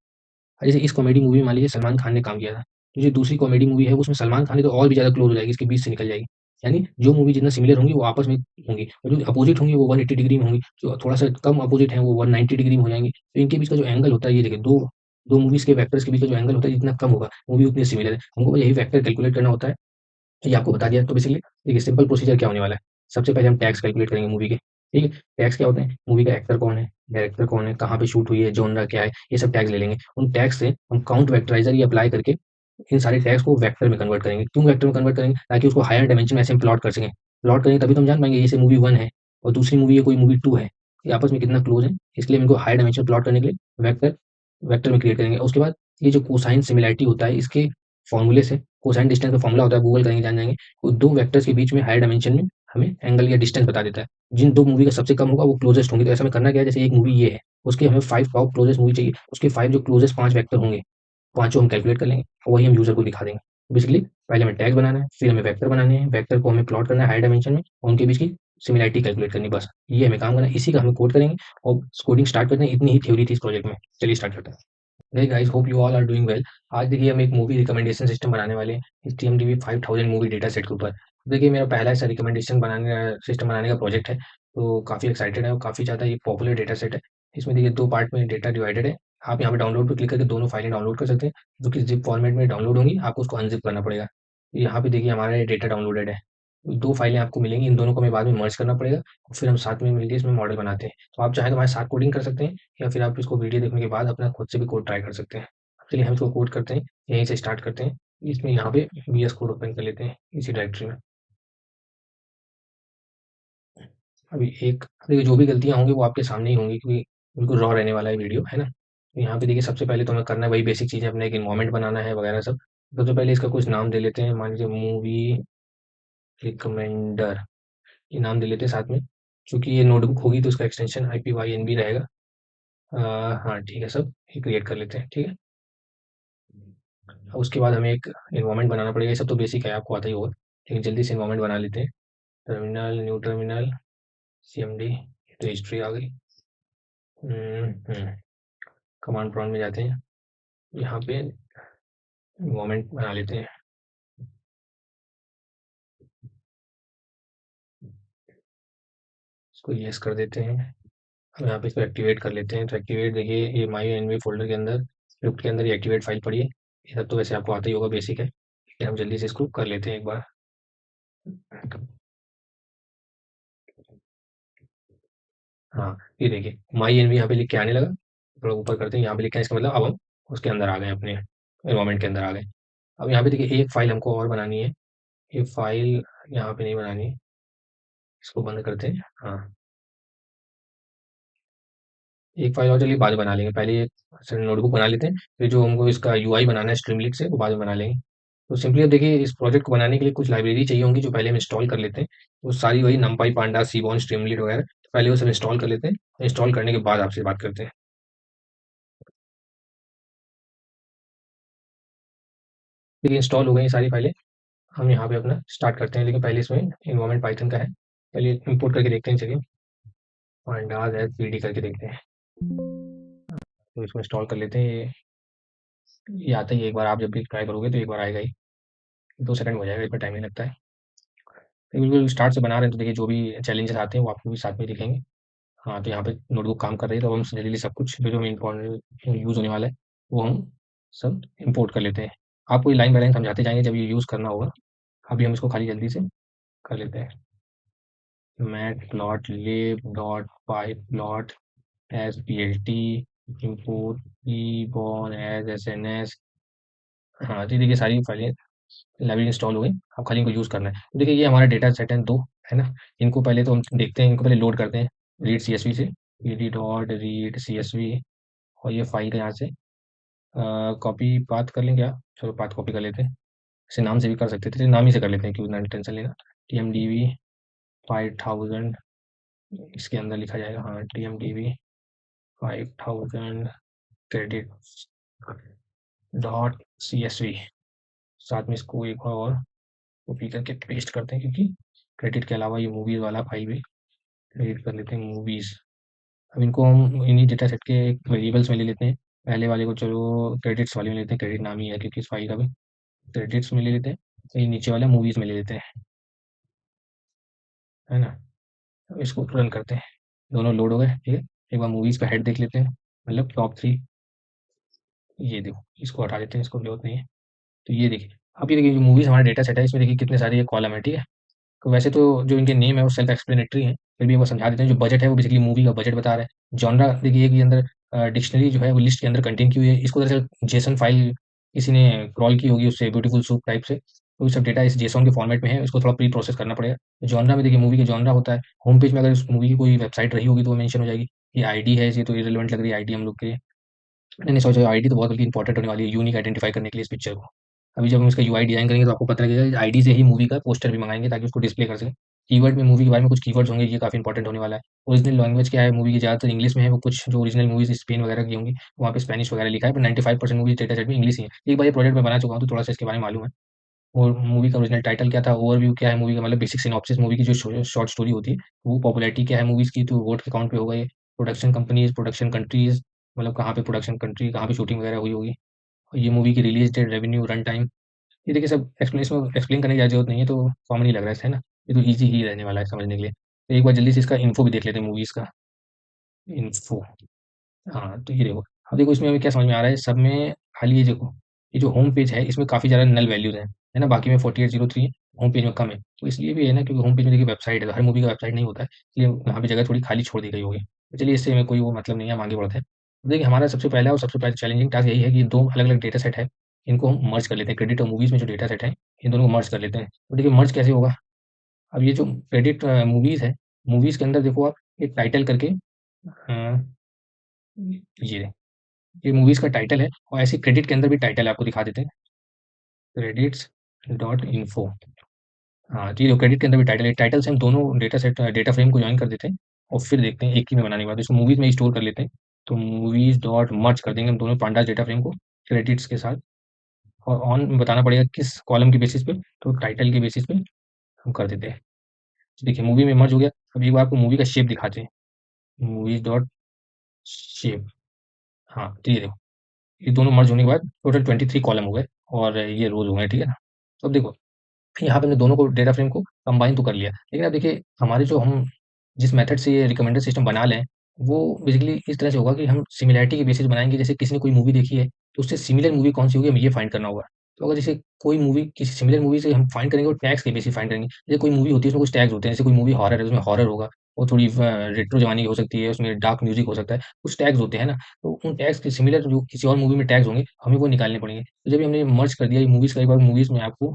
जैसे इस कॉमेडी मूवी में मान लीजिए सलमान खान ने काम किया था, तो जो दूसरी कॉमेडी मूवी है उसमें सलमान खान है तो और भी ज़्यादा क्लोज हो जाएगी, इसके बीच से निकल जाएगी। यानी जो मूवी जितना सिमिलर होंगी वो आपस में होंगी, और जो अपोजिट होंगी वो 180 डिग्री में होंगी, जो थोड़ा सा कम अपोजिट है वो 190 डिग्री में हो जाएंगी। तो इनके बीच का जो एंगल होता है, ये देखिए, दो दो मूवीज के वेक्टर्स के बीच का जो एंगल होता है जितना कम होगा, मूवी उतनी सिमिलर है। हमको यही वेक्टर कैलकुलेट करना होता है, ये आपको बता दिया। तो बेसिकली देखिए सिंपल प्रोसीजर क्या होने वाला है। सबसे पहले हम टैग्स कैलकुलेट करेंगे मूवी के, ठीक है? टैग्स क्या होते हैं? मूवी का एक्टर कौन है, डायरेक्टर कौन है, कहाँ पे शूट हुई है, जॉनरा क्या है, ये सब टैग्स ले लेंगे। उन टैग्स से हम काउंट वेक्टराइजर ये अप्लाई करके इन सारे टैग्स को वेक्टर में कन्वर्ट करेंगे। क्यों वेक्टर में कन्वर्ट करेंगे? ताकि उसको हायर डायमेंशन में ऐसे हम प्लॉट कर सकें। प्लॉट करेंगे तभी तो हम जान पाएंगे जैसे मूवी 1 है और दूसरी मूवी है कोई मूवी 2 है, ये आपस में कितना क्लोज है। इसलिए हम इनको हायर डायमेंशन प्लॉट करने के लिए वेक्टर वेक्टर में क्रिएट करेंगे। उसके बाद ये जो कोसाइन सिमिलैरिटी होता है, इसके फॉर्मूले से, कोसाइन डिस्टेंस का फॉर्मूला होता है, गूगल करेंगे जान जाएंगे। वो दो वेक्टर्स के बीच में हायर डायमेंशन में हमें एंगल या डिस्टेंस बता देता है। जिन दो मूवी का सबसे कम होगा वो क्लोजेस्ट होंगी। तो ऐसा में करना क्या है, जैसे एक मूवी ये है, उसके हमें 5 टॉप क्लोजेस्ट मूवी चाहिए, उसके 5 जो क्लोजेस्ट 5 वेक्टर होंगे, पाँचों हम कैलकुलेट कर लेंगे और वही हम यूजर को दिखा देंगे। बेसिकली पहले हमें टैग बनाना है, फिर हमें वेक्टर बनाने हैं, वेक्टर को हमें प्लॉट करना है हायर डायमेंशन में और उनके बीच की सिमिलैरिटी कैलकुलेट करनी है, बस ये हमें काम करना है। इसी का हमें कोड करेंगे और कोडिंग स्टार्ट करते हैं। इतनी ही थ्योरी थी इस प्रोजेक्ट में। चलिए स्टार्ट करते हैं। Hey guys, hope you all are doing well. आज देखिए हम एक मूवी रिकमेंडेशन सिस्टम बनाने वाले हैं इस TMDB 5000 मूवी डेटा सेट के ऊपर। देखिए मेरा पहला ऐसा रिकमेंडेशन बनाने सिस्टम बनाने का प्रोजेक्ट है, तो काफ़ी एक्साइटेड है और काफ़ी ज़्यादा ये पॉपुलर डेटा सेट है। इसमें देखिए 2 पार्ट में डेटा डिवाइडेड है। आप यहाँ पे डाउनलोड पे क्लिक करके दोनों फाइलें डाउनलोड कर सकते हैं, जो कि ज़िप फॉर्मेट में डाउनलोड होंगी। आपको उसको अनज़िप करना पड़ेगा। यहाँ पे देखिए हमारा ये डेटा डाउनलोडेड है। 2 फाइलें आपको मिलेंगी, इन दोनों को हमें बाद में मर्ज करना पड़ेगा और फिर हम साथ में मिलके इसमें मॉडल बनाते हैं। तो आप चाहें तो हमारे साथ कोडिंग कर सकते हैं या फिर आप इसको वीडियो देखने के बाद अपना खुद से भी कोड ट्राई कर सकते हैं। चलिए हम इसको कोड करते हैं, यहीं से स्टार्ट करते हैं। इसमें यहाँ पे VS कोड ओपन कर लेते हैं इसी डायरेक्टरी में। अभी एक देखिए जो भी गलतियाँ होंगी वो आपके सामने ही होंगी, क्योंकि बिल्कुल रॉ रहने वाला है वीडियो, है ना? तो यहाँ पे देखिए सबसे पहले तो हमें करना है वही बेसिक चीज़ है, अपना एक एनवायरनमेंट बनाना है वगैरह सब। सबसे पहले इसका कुछ नाम दे लेते हैं, मान लीजिए मूवी रिकमेंडर, ये नाम दे लेते हैं साथ में। चूँकि ये नोटबुक होगी तो इसका एक्सटेंशन IPYNB रहेगा। हाँ ठीक है, सब ये क्रिएट कर लेते हैं, ठीक है? उसके बाद हमें एक एनवायरनमेंट बनाना पड़ेगा। ये सब तो बेसिक है, आपको आता ही होगा, लेकिन जल्दी से एनवायरनमेंट बना लेते हैं। टर्मिनल, न्यू टर्मिनल, CMD, ये तो हिस्ट्री आ गई। कमांड प्रॉम्प्ट में जाते हैं, यहाँ पे एनवायरनमेंट बना लेते हैं। इसको यस कर देते हैं। अब यहाँ पे इसको एक्टिवेट कर लेते हैं। तो एक्टिवेट देखिए ये माई एनवी फोल्डर के अंदर, स्क्रिप्ट के अंदर ये एक्टिवेट फाइल पड़ी है। ये सब तो वैसे आपको आता ही होगा, बेसिक है, लेकिन हम जल्दी से इसको कर लेते हैं एक बार। हाँ, ये देखिए माई एनवी यहाँ पे लिख के आने लगा। थोड़ा ऊपर करते हैं, यहाँ पे लिखा है, इसका मतलब अब हम उसके अंदर आ गए, अपने एनवायरनमेंट के अंदर आ गए। अब यहाँ पे देखिए एक फाइल हमको और बनानी है। ये फाइल यहाँ पे नहीं बनानी है, इसको बंद करते हैं। हाँ, एक फाइल और चलिए बाद में बना लेंगे, पहले ये नोटबुक बना लेते हैं, फिर जो हमको इसका UI बनाना है स्ट्रीमलीट से वो बाद में बना लेंगे। तो सिंपली अब देखिए इस प्रोजेक्ट को बनाने के लिए कुछ लाइब्रेरी चाहिए होंगी, जो पहले हम इंस्टॉल कर लेते हैं। वो सारी वही numpy, पांडा, सीबॉन, स्ट्रीमलीट वगैरह, तो पहले वो सब इंस्टॉल कर लेते हैं। इंस्टॉल करने के बाद आपसे बात करते हैं। देखिए इंस्टॉल हो गई ये सारी फाइलें। हम यहाँ पे अपना स्टार्ट करते हैं, लेकिन पहले इसमें इन्वायरमेंट पाइथन का है, पहले इंपोर्ट करके देखते हैं। चलिए पांडाज PD करके देखते हैं, तो इसको इंस्टॉल कर लेते हैं। ये आता ही है, एक बार आप जब भी ट्राई करोगे तो एक बार आएगा ही, 2 सेकंड में हो जाएगा, इतना टाइम नहीं लगता है। तो बिल्कुल स्टार्ट से बना रहे हैं, तो देखिए जो भी चैलेंजेस आते हैं वो आपको भी साथ में दिखेंगे। हाँ, तो यहाँ पे नोटबुक काम कर रही है, तो हम जल्दी सब कुछ जो जो हमें इम्पोर्टेंट यूज़ होने वाला है वो हम सब इम्पोर्ट कर लेते हैं। आपको ये लाइन बाय लाइन समझाते जाएंगे जब ये यूज़ करना होगा। अभी हम इसको खाली जल्दी से कर लेते हैं। Matplotlib dot pyplot as P L T import seaborn as S N S. हाँ जी, देखिए सारी फाइलें लाइब्रेरी इंस्टॉल हो गई। अब खाली इनको यूज़ करना है। तो देखिए ये हमारा डेटा सेट है दो, है ना। इनको पहले तो हम देखते हैं, इनको पहले लोड करते हैं रीड सी एस वी से। D dot read C S V, और ये फाइल का यहाँ से कॉपी पाथ कर लें क्या? चलो पाथ कॉपी कर लेते हैं। इसे नाम से भी कर सकते थे, नाम ही से कर लेते हैं, क्यों ना टेंशन लेना। टी एम डी वी 5000 इसके अंदर लिखा जाएगा। हाँ, T M D B 5000 credit dot C S V. साथ में इसको एक बार और कॉपी करके पेस्ट करते हैं, क्योंकि क्रेडिट के अलावा ये मूवीज़ वाला फाइल भी क्रेडिट कर लेते हैं, मूवीज़। अब इनको हम इन्हीं डेटा सेट के वेरिएबल्स में ले लेते हैं। पहले वाले को चलो क्रेडिट्स वाले में लेते हैं, क्रेडिट नाम ही है क्योंकि इस फाइल का भी। क्रेडिट्स में ले लेते हैं। तो ये नीचे वाला मूवीज़ में ले लेते हैं, है ना। अब इसको रन करते हैं। दोनों लोड हो गए, ठीक है। एक बार मूवीज़ का हेड देख लेते हैं, मतलब टॉप 3। ये देखो, इसको हटा देते हैं, इसको जरूरत नहीं है। तो ये देखिए, अब ये देखिए जो मूवीज़ हमारा डेटा सेट है, इसमें देखिए कितने सारे ये कॉलम है, ठीक है। तो वैसे तो जो इनके नेम है वो सेल्फ एक्सप्लेनेटरी है, फिर भी वो समझा देते हैं। जो बजट है वो बेसिकली मूवी का बजट बता रहा है। जॉनरा देखिए कि अंदर डिक्शनरी जो है वो लिस्ट के अंदर कंटेन की हुई है। इसको दरअसल जेसन फाइल किसी ने क्रॉल की होगी उससे, ब्यूटीफुल सूप टाइप से। तो ये सब डेटा इस जेसन के फॉर्मेट में है, इसको थोड़ा प्री प्रोसेस करना पड़ेगा। जॉनरा में देखिए मूवी का जॉनरा होता है। होम पेज में अगर उस मूवी की कोई वेबसाइट रही होगी तो वो मेंशन हो जाएगी। ये आईडी है, ये तो इरेलेवेंट लग रही है आईडी हम लोग के लिए। नहीं नहीं, सोचो आईडी तो बहुत बल्कि इंपॉर्टेंट होने वाली है, यूनिक आइडेंटिफाई करने के लिए इस पिक्चर को। अभी जब हम इसका यूआई डिजाइन करेंगे तो आपको पता लगेगा, आईडी से ही मूवी का पोस्टर भी मंगाएंगे ताकि उसको डिस्प्ले कर सकें। कीवर्ड में मूवी के बारे में कुछ कीवर्ड्स होंगे, ये काफ़ी इंपॉर्टेंट होने वाला है। ओरिजिनल लैंग्वेज क्या है मूवी की, ज़्यादातर इंग्लिश में है। वो कुछ जो ओरिजिनल मूवीज स्पेन वगैरह की होंगी वहाँ पे स्पेनिश वगैरह लिखा है, पर 95% मूवी डेटा सेट में इंग्लिश ही है। एक बार ये प्रोजेक्ट में बना चुका हूँ तो थोड़ा सा इसके बारे में मालूम है। और मूवी का ओरिजिनल टाइटल क्या था, ओवरव्यू क्या है मूवी का, मतलब बेसिक सिनॉप्सिस मूवी की जो शॉर्ट स्टोरी होती है। वो पॉपुलैरिटी क्या है मूवीज़ की, तो वोट के काउंट पे होगा ये। प्रोडक्शन कंपनीज, प्रोडक्शन कंट्रीज, मतलब कहाँ पे प्रोडक्शन कंट्री, कहाँ पे शूटिंग वगैरह हुई होगी। और ये मूवी की release date, revenue, run time. ये देखिए सब एक्सप्लेनेशन में एक्सप्लेन करने की ज़्यादा जरूरत नहीं है, तो कॉमन ही लग रहा है, है ना। ये तो ईजी ही रहने वाला है समझने के लिए। तो एक बार जल्दी से इसका इन्फो भी देख लेते हैं, मूवीज़ का इन्फो। हाँ, तो ये देखो। अब देखो इसमें हमें क्या समझ में आ रहा है सब में। खाली ये देखो, ये जो होम पेज है इसमें काफ़ी ज़्यादा नल वैल्यूज़ हैं, है ना। बाकी में 4803 है, होम पेज में कम है। तो इसलिए भी है ना, क्योंकि होम पेज में देखिए वेबसाइट है, तो हर मूवी का वेबसाइट नहीं होता है, इसलिए यहाँ पे जगह थोड़ी खाली छोड़ दी गई होगी। तो चलिए, इससे हमें कोई वो मतलब नहीं है, हम आगे बढ़ते हैं। देखिए हमारा सबसे पहला और सबसे पहले चैलेंजिंग टास्क यही है कि दो अलग अलग डेटा सेट है, इनको हम मर्ज कर लेते हैं। क्रेडिट और मूवीज़ में जो डेटा सेट है, इन दोनों को मर्ज कर लेते हैं। तो देखिए मर्ज कैसे होगा। अब ये जो क्रेडिट मूवीज़ है, मूवीज़ के अंदर देखो आप एक टाइटल करके, ये मूवीज़ का टाइटल है, और ऐसे क्रेडिट के अंदर भी टाइटल आपको दिखा देते हैं, क्रेडिट्स डॉट इन्फो। हाँ, तो ये क्रेडिट के अंदर भी टाइटल है। टाइटल से हम दोनों डेटा सेट, डेटा फ्रेम को जॉइन कर देते हैं, और फिर देखते हैं एक ही में बनाने के बाद इसको मूवीज़ में स्टोर कर लेते हैं। तो मूवीज़ डॉट मर्ज कर देंगे हम दोनों पांडास डेटा फ्रेम को क्रेडिट्स के साथ। और ऑन बताना पड़ेगा किस कॉलम के बेसिस पे, तो टाइटल के बेसिस पे हम कर देते हैं। तो देखिए मूवी में मर्ज हो गया। अब एक बार आपको मूवी का शेप दिखाते हैं, मूवीज़ डॉट शेप। हाँ, तो ये देखो, ये दोनों मर्ज होने के बाद टोटल 23 कॉलम हो गए, और ये रोज हो गए, ठीक है ना। तो अब देखो, यहाँ पे हमने दोनों को डेटा फ्रेम को कंबाइन तो कर लिया, लेकिन अब देखिए हमारे जो हम जिस मेथड से ये रिकमेंडर सिस्टम बना लें, वो बेसिकली इस तरह से होगा कि हम सिमिलैरिटी के बेसिस बनाएंगे। जैसे किसी ने कोई मूवी देखी है, तो उससे सिमिलर मूवी कौन सी होगी हमें ये फाइंड करना होगा। तो अगर जैसे कोई मूवी किसी सिमिलर मूवी से हम फाइंड करेंगे, वो टैग्स के बेसिस फाइंड करेंगे। जैसे कोई मूवी होती है उसमें कुछ टैग्स होते हैं, जैसे कोई मूवी हॉरर है उसमें हॉरर होगा, वो थोड़ी रेट्रो जमाने की हो सकती है, उसमें डार्क म्यूजिक हो सकता है, कुछ टैग्स होते हैं ना। तो उन टैग्स के सिमिलर जो किसी और मूवी में टैग्स होंगे, हमें वो निकालने पड़ेंगे। तो जब हमने मर्ज कर दिया ये मूवीज का, एक बार मूवीज में आपको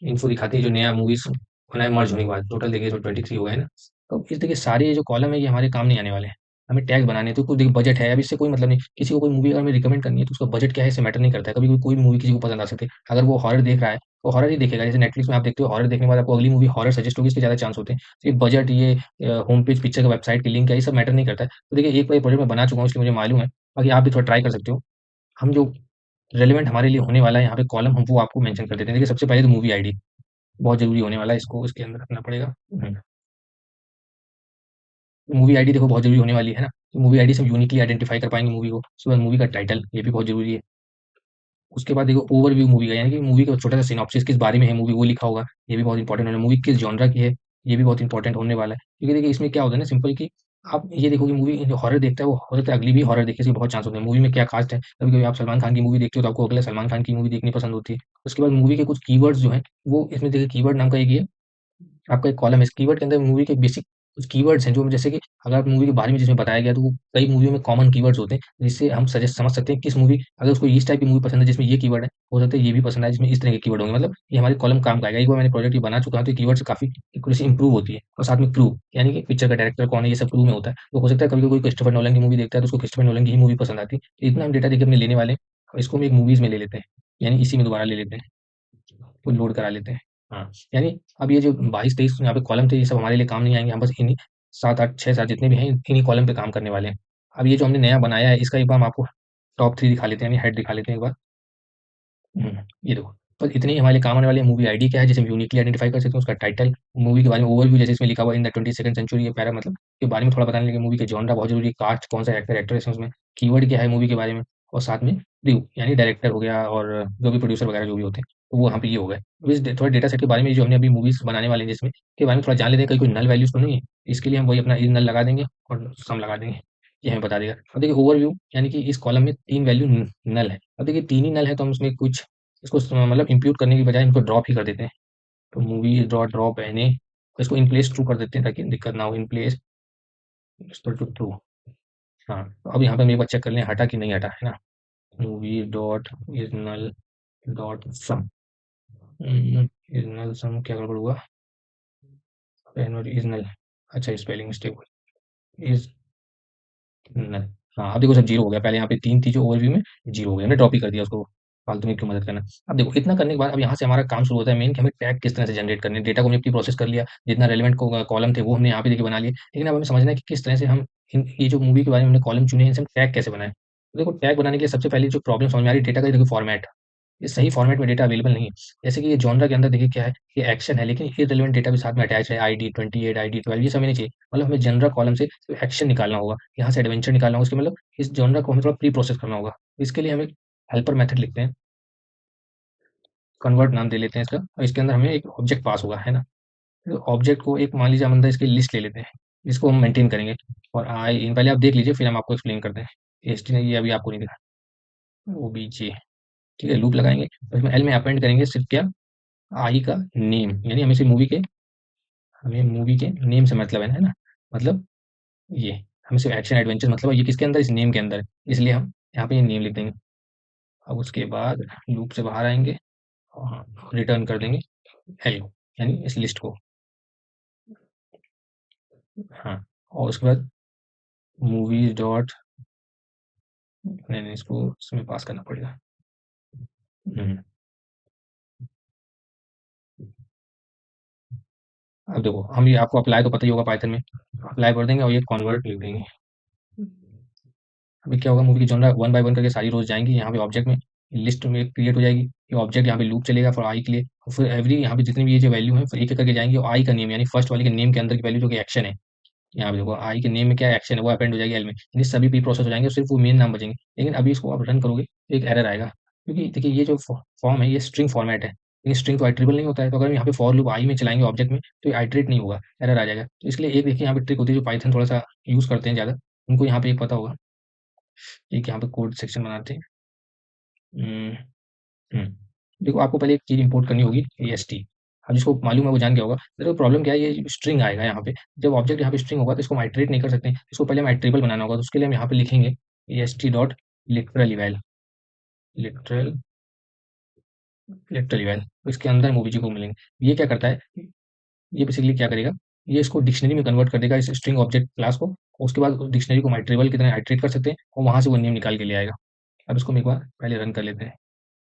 इन्फो दिखाती है जो नया मूवीज बना है मर्ज होने के बाद, टोटल देखिए इसमें 23 हो गए ना। तो इस देखिए सारे ये जो कॉलम है ये हमारे काम नहीं आने वाले हैं। हमें टैग बनाने हैं, तो कुछ देखिए बजट है, अब इससे कोई मतलब नहीं। किसी को कोई मूवी अगर हमें रिकमेंड करनी है तो उसका बजट क्या है इससे मैटर नहीं करता है। कभी कोई भी मूवी किसी को पसंद आ सकती है। अगर वो हॉरर देख रहा है तो हॉरर ही देखेगा। जैसे नेटफ्लिक्स में आप देखते हो, हॉरर देखने के बाद आपको अगली मूवी हॉरर सजेस्ट होगी, इसके ज़्यादा चांस होते हैं। तो ये बजट, ये होम पेज पिक्चर का वेबसाइट की लिंक है, ये सब मैटर नहीं करता है। तो देखिए एक बार प्रोजेक्ट में बना चुका हूँ, इसलिए मुझे मालूम है। बाकी आप भी थोड़ा ट्राई कर सकते हो। हम जो रेलेवेंट हमारे लिए होने वाला है यहाँ पे कॉलम, हम वो आपको मेंशन कर देते हैं। देखिए सबसे पहले तो मूवी आईडी बहुत ज़रूरी होने वाला है, इसको इसके अंदर रखना पड़ेगा। मूवी आईडी देखो बहुत ज़रूरी होने वाली है ना। तो मूवी आईडी से हम यूनिकली आइडेंटिफाई कर पाएँगे मूवी को। उसके बाद मूवी का टाइटल, ये भी बहुत ज़रूरी है। उसके बाद देखो ओवरव्यू मूवी का, यानी कि मूवी का छोटा-सा सिनॉप्सिस किस बारे में है मूवी, वो लिखा होगा। ये भी बहुत इंपॉर्टेंट होना है। मूवी किस जॉनरा की है, ये भी बहुत इंपॉर्टेंट होने वाला है। क्योंकि देखिए इसमें क्या होता है ना, सिंपल कि आप ये देखो कि मूवी जो हॉरर देखता है वो हो सकता है अगली भी हॉरर देखे, इसके बहुत चांस होते हैं। मूवी में क्या कास्ट है, कभी-कभी आप सलमान खान की मूवी देखते हो तो आपको अगला सलमान खान की मूवी देखनी पसंद होती है। उसके बाद मूवी के कुछ कीवर्ड्स जो हैं, वो इसमें देखिए कीवर्ड नाम का एक ये आपका एक कॉलम है। इस कीवर्ड के अंदर मूवी के बेसिक कुछ कीवर्ड्स हैं जो जैसे कि अगर आप मूवी के बारे में जिसमें बताया गया, तो वो कई मूवियों में कॉमन कीवर्ड्स होते हैं, जिससे हम सजेस्ट समझ सकते हैं किस मूवी, अगर उसको इस टाइप की मूवी पसंद है जिसमें ये कीवर्ड है, हो सकता है ये भी पसंद आए जिसमें इस तरह के कीवर्ड होंगे। मतलब ये हमारे कॉलम काम का आएगा। एक बार मैंने प्रोजेक्ट ये बना चुका हूँ, तो कीवर्ड से काफ़ी एक्यूरेसी इंप्रूव होती है। और साथ में क्रू, यानी कि पिक्चर का डायरेक्टर कौन है, ये सब क्रू में होता है। तो हो सकता है कभी कोई क्रिस्टोफर नोलन की मूवी देखता है, तो उसको क्रिस्टोफर नोलन की ही मूवी पसंद आती है। तो इतना हम डेटा देखिए अपने लेने वाले हैं, और इसको हम एक मूवीज़ में ले लेते हैं, यानी इसी में दोबारा ले लेते हैं, को लोड करा लेते हैं। हाँ, यानी अब ये जो 22-23 यहाँ पे कॉलम थे, ये सब हमारे लिए काम नहीं आएँगे। हम बस इन्हीं 7, 8, 6, 7 जितने भी हैं, इन्हीं कॉलम पे काम करने वाले हैं। अब ये जो हमने नया बनाया है, इसका एक बार हम आपको टॉप 3 दिखा लेते हैं, यानी हेड दिखा लेते हैं एक बार। ये देखो, बस इतने ही हमारे लिए काम आने वाले हैं। मूवी आईडी क्या है, जिसे हम यूनिकली आइडेंटिफाई कर सकते हैं, उसका टाइटल, मूवी के बारे में ओवरव्यू, जैसे इसमें लिखा हुआ है इन द 22nd सेंचुरी, ये पैरा मतलब के बारे में थोड़ा बताने लगे। मूवी के जॉनरा बहुत ज़रूरी है, कास्ट कौन सा एक्टर एक्ट्रेस है उसमें, कीवर्ड क्या है मूवी के बारे में, और साथ में रिव्यू, यानी डायरेक्टर हो गया और जो भी प्रोड्यूसर वगैरह जो भी होते हैं, तो वो यहाँ पे ये हो गए। अब इस थोड़ा डेटा सेट के बारे में, जो हमने अभी मूवीज़ बनाने वाले हैं जिसमें, के बारे में थोड़ा जान लेते हैं, कहीं कोई नल वैल्यूज़ तो नहीं है। इसके लिए हम वही अपना इस नल लगा देंगे और सम लगा देंगे, ये हमें बता देगा। अब देखिए ओवरव्यू, यानी कि इस कॉलम में 3 वैल्यू नल है। अब देखिए 3 ही नल है, तो हम उसमें कुछ इसको मतलब इम्प्यूट करने की बजाय इनको ड्रॉप ही कर देते हैं। तो movie dot drop N A, इसको इन प्लेस ट्रू कर देते हैं ताकि दिक्कत ना हो। In place to true. हाँ, तो अब यहाँ पे हम एक बार चेक कर लें हटा कि नहीं हटा, है ना। Movie dot is null dot sum, is null sum क्या गड़बड़ हुआ, इज नल, अच्छा स्पेलिंग मिस्टेक इज नल। हाँ, अब देखो सब जीरो हो गया, पहले यहाँ पे 3 थी जो ओवरव्यू में, जीरो हो गया, हमने ड्रॉप ही कर दिया उसको, फालतू में क्यों मदद करना। अब देखो इतना करने के बाद अब यहाँ से हमारा काम शुरू होता है मेन, कि हमें टैग किस तरह से जनरेट करने हैं। डेटा को हमने प्री प्रोसेस कर लिया, जितना रेलेवेंट को कॉलम थे वो हमने यहाँ पे देखिए बना लिए, लेकिन अब हमें समझना है कि किस तरह से हम ये जो मूवी के बारे में हमने कॉलम चुने हैं, इनसे हम टैग कैसे बनाएं। तो देखो टैग बनाने के लिए सबसे पहले जो प्रॉब्लम समझ में आ रही है, डेटा का देखो फॉर्मेट, ये सही फॉर्मेट में डेटा अवेलेबल नहीं है। जैसे कि ये जॉनरा के अंदर देखिए क्या है, ये एक्शन है, लेकिन इर्रेलेवेंट डेटा भी साथ में अटैच है, आईडी 28, आईडी 12, ये सब हमें नहीं चाहिए। मतलब हमें जनरल कॉलम से एक्शन निकालना होगा, यहाँ से एडवेंचर निकालना होगा, इसके मतलब इस जॉनरा को हमें थोड़ा प्री प्रोसेस करना होगा। इसके लिए हम एक हेल्पर मेथड लिखते हैं, कन्वर्ट नाम दे लेते हैं इसका, और इसके अंदर हमें एक ऑब्जेक्ट पास होगा, है ना। तो ऑब्जेक्ट को एक मान लीजिए हम अंदर इसकी लिस्ट ले लेते हैं, जिसको हम मेंटेन करेंगे। और आई इन पहले आप देख लीजिए, फिर हम आपको एक्सप्लेन करते हैं। एस टी ने ये अभी आपको नहीं दिखा, ओ बी जी, ठीक है, लूप लगाएंगे, और इसमें एल में अपेंड करेंगे सिर्फ क्या, आई का नेम, यानी हमें मूवी के नेम से मतलब है ना, मतलब ये हमें सिर्फ एक्शन एडवेंचर मतलब है, ये किसके अंदर, इस नेम के अंदर है, इसलिए हम यहाँ पे ये नेम लिख देंगे। अब उसके बाद लूप से बाहर आएंगे और रिटर्न कर देंगे एल को, यानी इस लिस्ट को। हाँ, और उसके बाद मूवीज डॉट, नहीं नहीं, इसको इसमें पास करना पड़ेगा। हम्म, अब देखो हम ये आपको अप्लाई तो पता ही होगा पाइथन में, अप्लाई कर देंगे और ये कन्वर्ट लिख देंगे। अभी क्या होगा, मूवी की जॉनरा 1 बाय 1 करके सारी रोज़ जाएँगी, यहाँ पे ऑब्जेक्ट में लिस्ट में क्रिएट हो जाएगी। ये ऑब्जेक्ट यहाँ पे लूप चलेगा फॉर आई के लिए, और फिर एवरी यहाँ पे जितनी भी ये जो वैल्यू है, फिर एक-एक करके जाएँगी, और आई का नेम, यानी फर्स्ट वाली के नेम के अंदर की वैल्यू जो कि एक्शन है, यहाँ पे देखो आई के नेम में क्या एक्शन है, वो अपेंड हो जाएगी एल में, यानी सभी प्री प्रोसेस हो जाएँगे और सिर्फ वो मेन नाम बचेंगे। लेकिन अभी इसको आप रन करोगे तो एक एरर आएगा, क्योंकि देखिए ये जो फॉर्म है ये स्ट्रिंग फॉर्मेट है, लेकिन स्ट्रिंग तो आइटरेबल नहीं होता है। तो अगर हम यहाँ पे फॉर लूप आई में चलाएँगे ऑब्जेक्ट में, तो ये आइटरेट नहीं होगा, एरर आ जाएगा। तो इसके लिए एक देखिए यहाँ पे ट्रिक होती है, जो पाइथन थोड़ा-सा यूज़ करते हैं ज़्यादा, उनको यहाँ पे एक पता होगा। एक यहाँ पे कोड सेक्शन बनाते हैं। हुँ, हुँ। देखो आपको पहले एक चीज़ इम्पोर्ट करनी होगी, एएसटी। अब जिसको मालूम है वो जान गया होगा। देखो प्रॉब्लम क्या है, ये स्ट्रिंग आएगा यहाँ पे। जब ऑब्जेक्ट यहाँ पे स्ट्रिंग होगा तो इसको हम आइटरेट नहीं कर सकते। इसको पहले हमें आइटरेबल बनाना होगा, तो उसके लिए हम यहाँ पे लिखेंगे AST dot literal eval, literal literal eval. तो इसके अंदर मूवी जी को मिलेंगे। ये क्या करता है, ये बेसिकली क्या करेगा, ये इसको डिक्शनरी में कन्वर्ट कर देगा, इस स्ट्रिंग ऑब्जेक्ट क्लास को। उसके बाद डिक्शनरी को हम आइटरेबल की तरह आइटरेट कर सकते हैं, और वहाँ से वो नेम निकाल के ले आएगा। अब इसको हम एक बार पहले रन कर लेते हैं।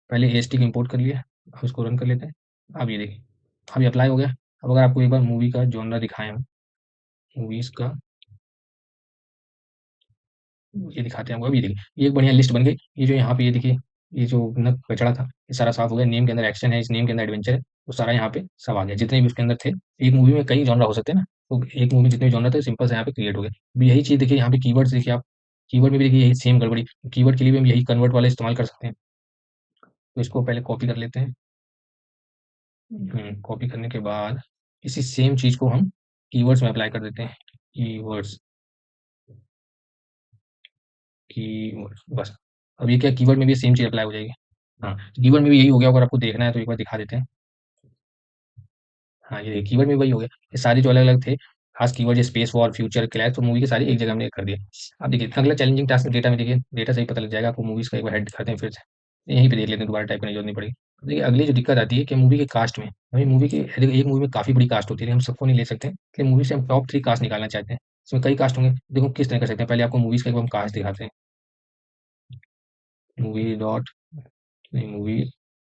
पहले एएसटी को इम्पोर्ट कर लिया, अब इसको रन कर लेते हैं। अब ये देखिए, अब ये अप्लाई हो गया। अब अगर आपको एक बार मूवी का जॉनरा दिखाएँ हम, मूवीज़ का ये दिखाते हैं आपको। अब ये देखिए, ये एक बढ़िया लिस्ट बन गई। ये जो यहाँ पे ये देखिए, ये जो न कचरा था, ये सारा साफ हो गया। नेम के अंदर एक्शन है, इस नेम के अंदर एडवेंचर है, तो सारा यहाँ पे सब आ गया, जितने भी उसके अंदर थे। एक मूवी में कई जॉनरा हो सकते हैं ना, तो एक मूवी में जितने भी जॉनरा थे सिंपल से यहाँ पे क्रिएट हो गए। अब यही चीज़ देखिए यहाँ पे कीवर्ड्स देखिए आप, कीवर्ड में भी देखिए यही सेम गड़बड़ी। कीवर्ड के लिए भी हम यही कन्वर्ट वाला इस्तेमाल कर सकते हैं। तो इसको पहले कॉपी कर लेते हैं। कॉपी करने के बाद इसी सेम चीज़ को हम कीवर्ड्स में अप्लाई कर देते हैं। कीवर्ड्स, कीवर्ड्स बस। अब ये क्या, कीवर्ड में भी सेम चीज़ अप्लाई हो जाएगी। हाँ, कीवर्ड में भी यही हो गया, अगर आपको देखना है तो एक बार दिखा देते हैं। हाँ, ये कीवर्ड में वही हो गया। ये सारे जो अलग-अलग थे, खास keyword space war, future, clash, तो मूवी के सारे एक जगह हमने कर दिया। अब देखिए अगला चैलेंजिंग टास्क डेटा में, देखिए डेटा से ही पता लग जाएगा आपको। मूवीज़ का एक बार हेड दिखाते हैं फिर से, यहीं पे देख लेते हैं, दोबारा टाइप करने की जरूरत नहीं पड़ेगी। तो देखिए अगली जो दिक्कत आती है कि मूवी के कास्ट में, हमें मूवी की देखिए एक मूवी में काफ़ी बड़ी कास्ट होती है, लेकिन हम सबको नहीं ले सकते, कि मूवी से हम टॉप 3 कास्ट निकालना चाहते हैं। इसमें कई कास्ट होंगे, देखो किस तरह कर सकते हैं। पहले आपको मूवीज़ का एक बार हम कास्ट दिखाते हैं, मूवी डॉट, नहीं मूवी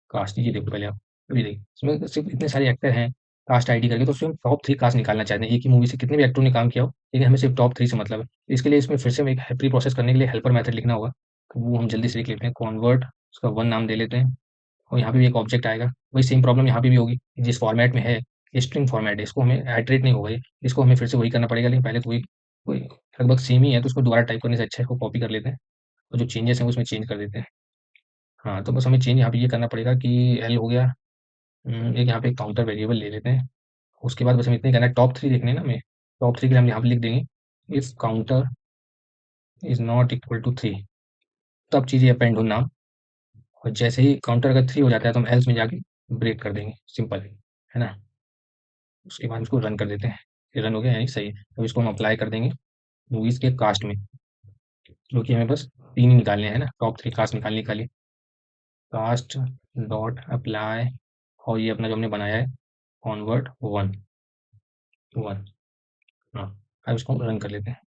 कास्ट, ये देखो पहले आप, अभी देखिए इसमें सिर्फ इतने सारे एक्टर हैं कास्ट आईडी करके, तो उसमें हम टॉप 3 कास्ट निकालना चाहते हैं। एक ही मूवी से कितने भी एक्टरों ने काम किया हो, लेकिन हमें सिर्फ टॉप 3 से मतलब है। इसके लिए इसमें फिर से हमें एक प्री प्रोसेस करने के लिए हेल्पर मेथड लिखना होगा, तो वो हम जल्दी से लिख लेते हैं, कॉन्वर्ट, उसका वन नाम दे लेते हैं, और यहाँ पे भी एक ऑब्जेक्ट आएगा। वही सेम प्रॉब्लम यहाँ पे भी होगी, जिस फॉर्मेट में है, स्ट्रिंग फॉर्मेट है, इसको हमें आइटरेट नहीं होगा ये, इसको हमें फिर से वही करना पड़ेगा, लेकिन पहले तो वही वही लगभग सेम ही है, तो उसको दोबारा टाइप करने से अच्छा है इसको कॉपी कर लेते हैं, और जो चेंजेस हैं उसमें चेंज कर देते हैं। हाँ, तो बस हमें चेंज यहाँ पे ये करना पड़ेगा कि एल हो गया, एक यहाँ पे एक काउंटर वेरिएबल ले लेते हैं। उसके बाद बस हमें इतने करना है, टॉप 3 देखने हैं ना हमें, टॉप 3 के लिए हम यहाँ पे लिख देंगे, if counter is not equal to 3, तब चीज़ें अपेंड हो नाम, और जैसे ही काउंटर अगर 3 हो जाता है तो हम एल्स में जाके ब्रेक कर देंगे, सिंपल है ना। उसके बाद इसको रन कर देते हैं, ये रन हो गया यानी सही है। अब इसको हम अप्लाई कर देंगे मूवीज़ के कास्ट में, जो कि हमें बस 3 ही निकालने हैं ना, टॉप 3 कास्ट निकालने के लिए। कास्ट डॉट अप्लाई, और ये अपना जो हमने बनाया है कॉन्वर्ट वन वन, हाँ, अब इसको रन कर लेते हैं।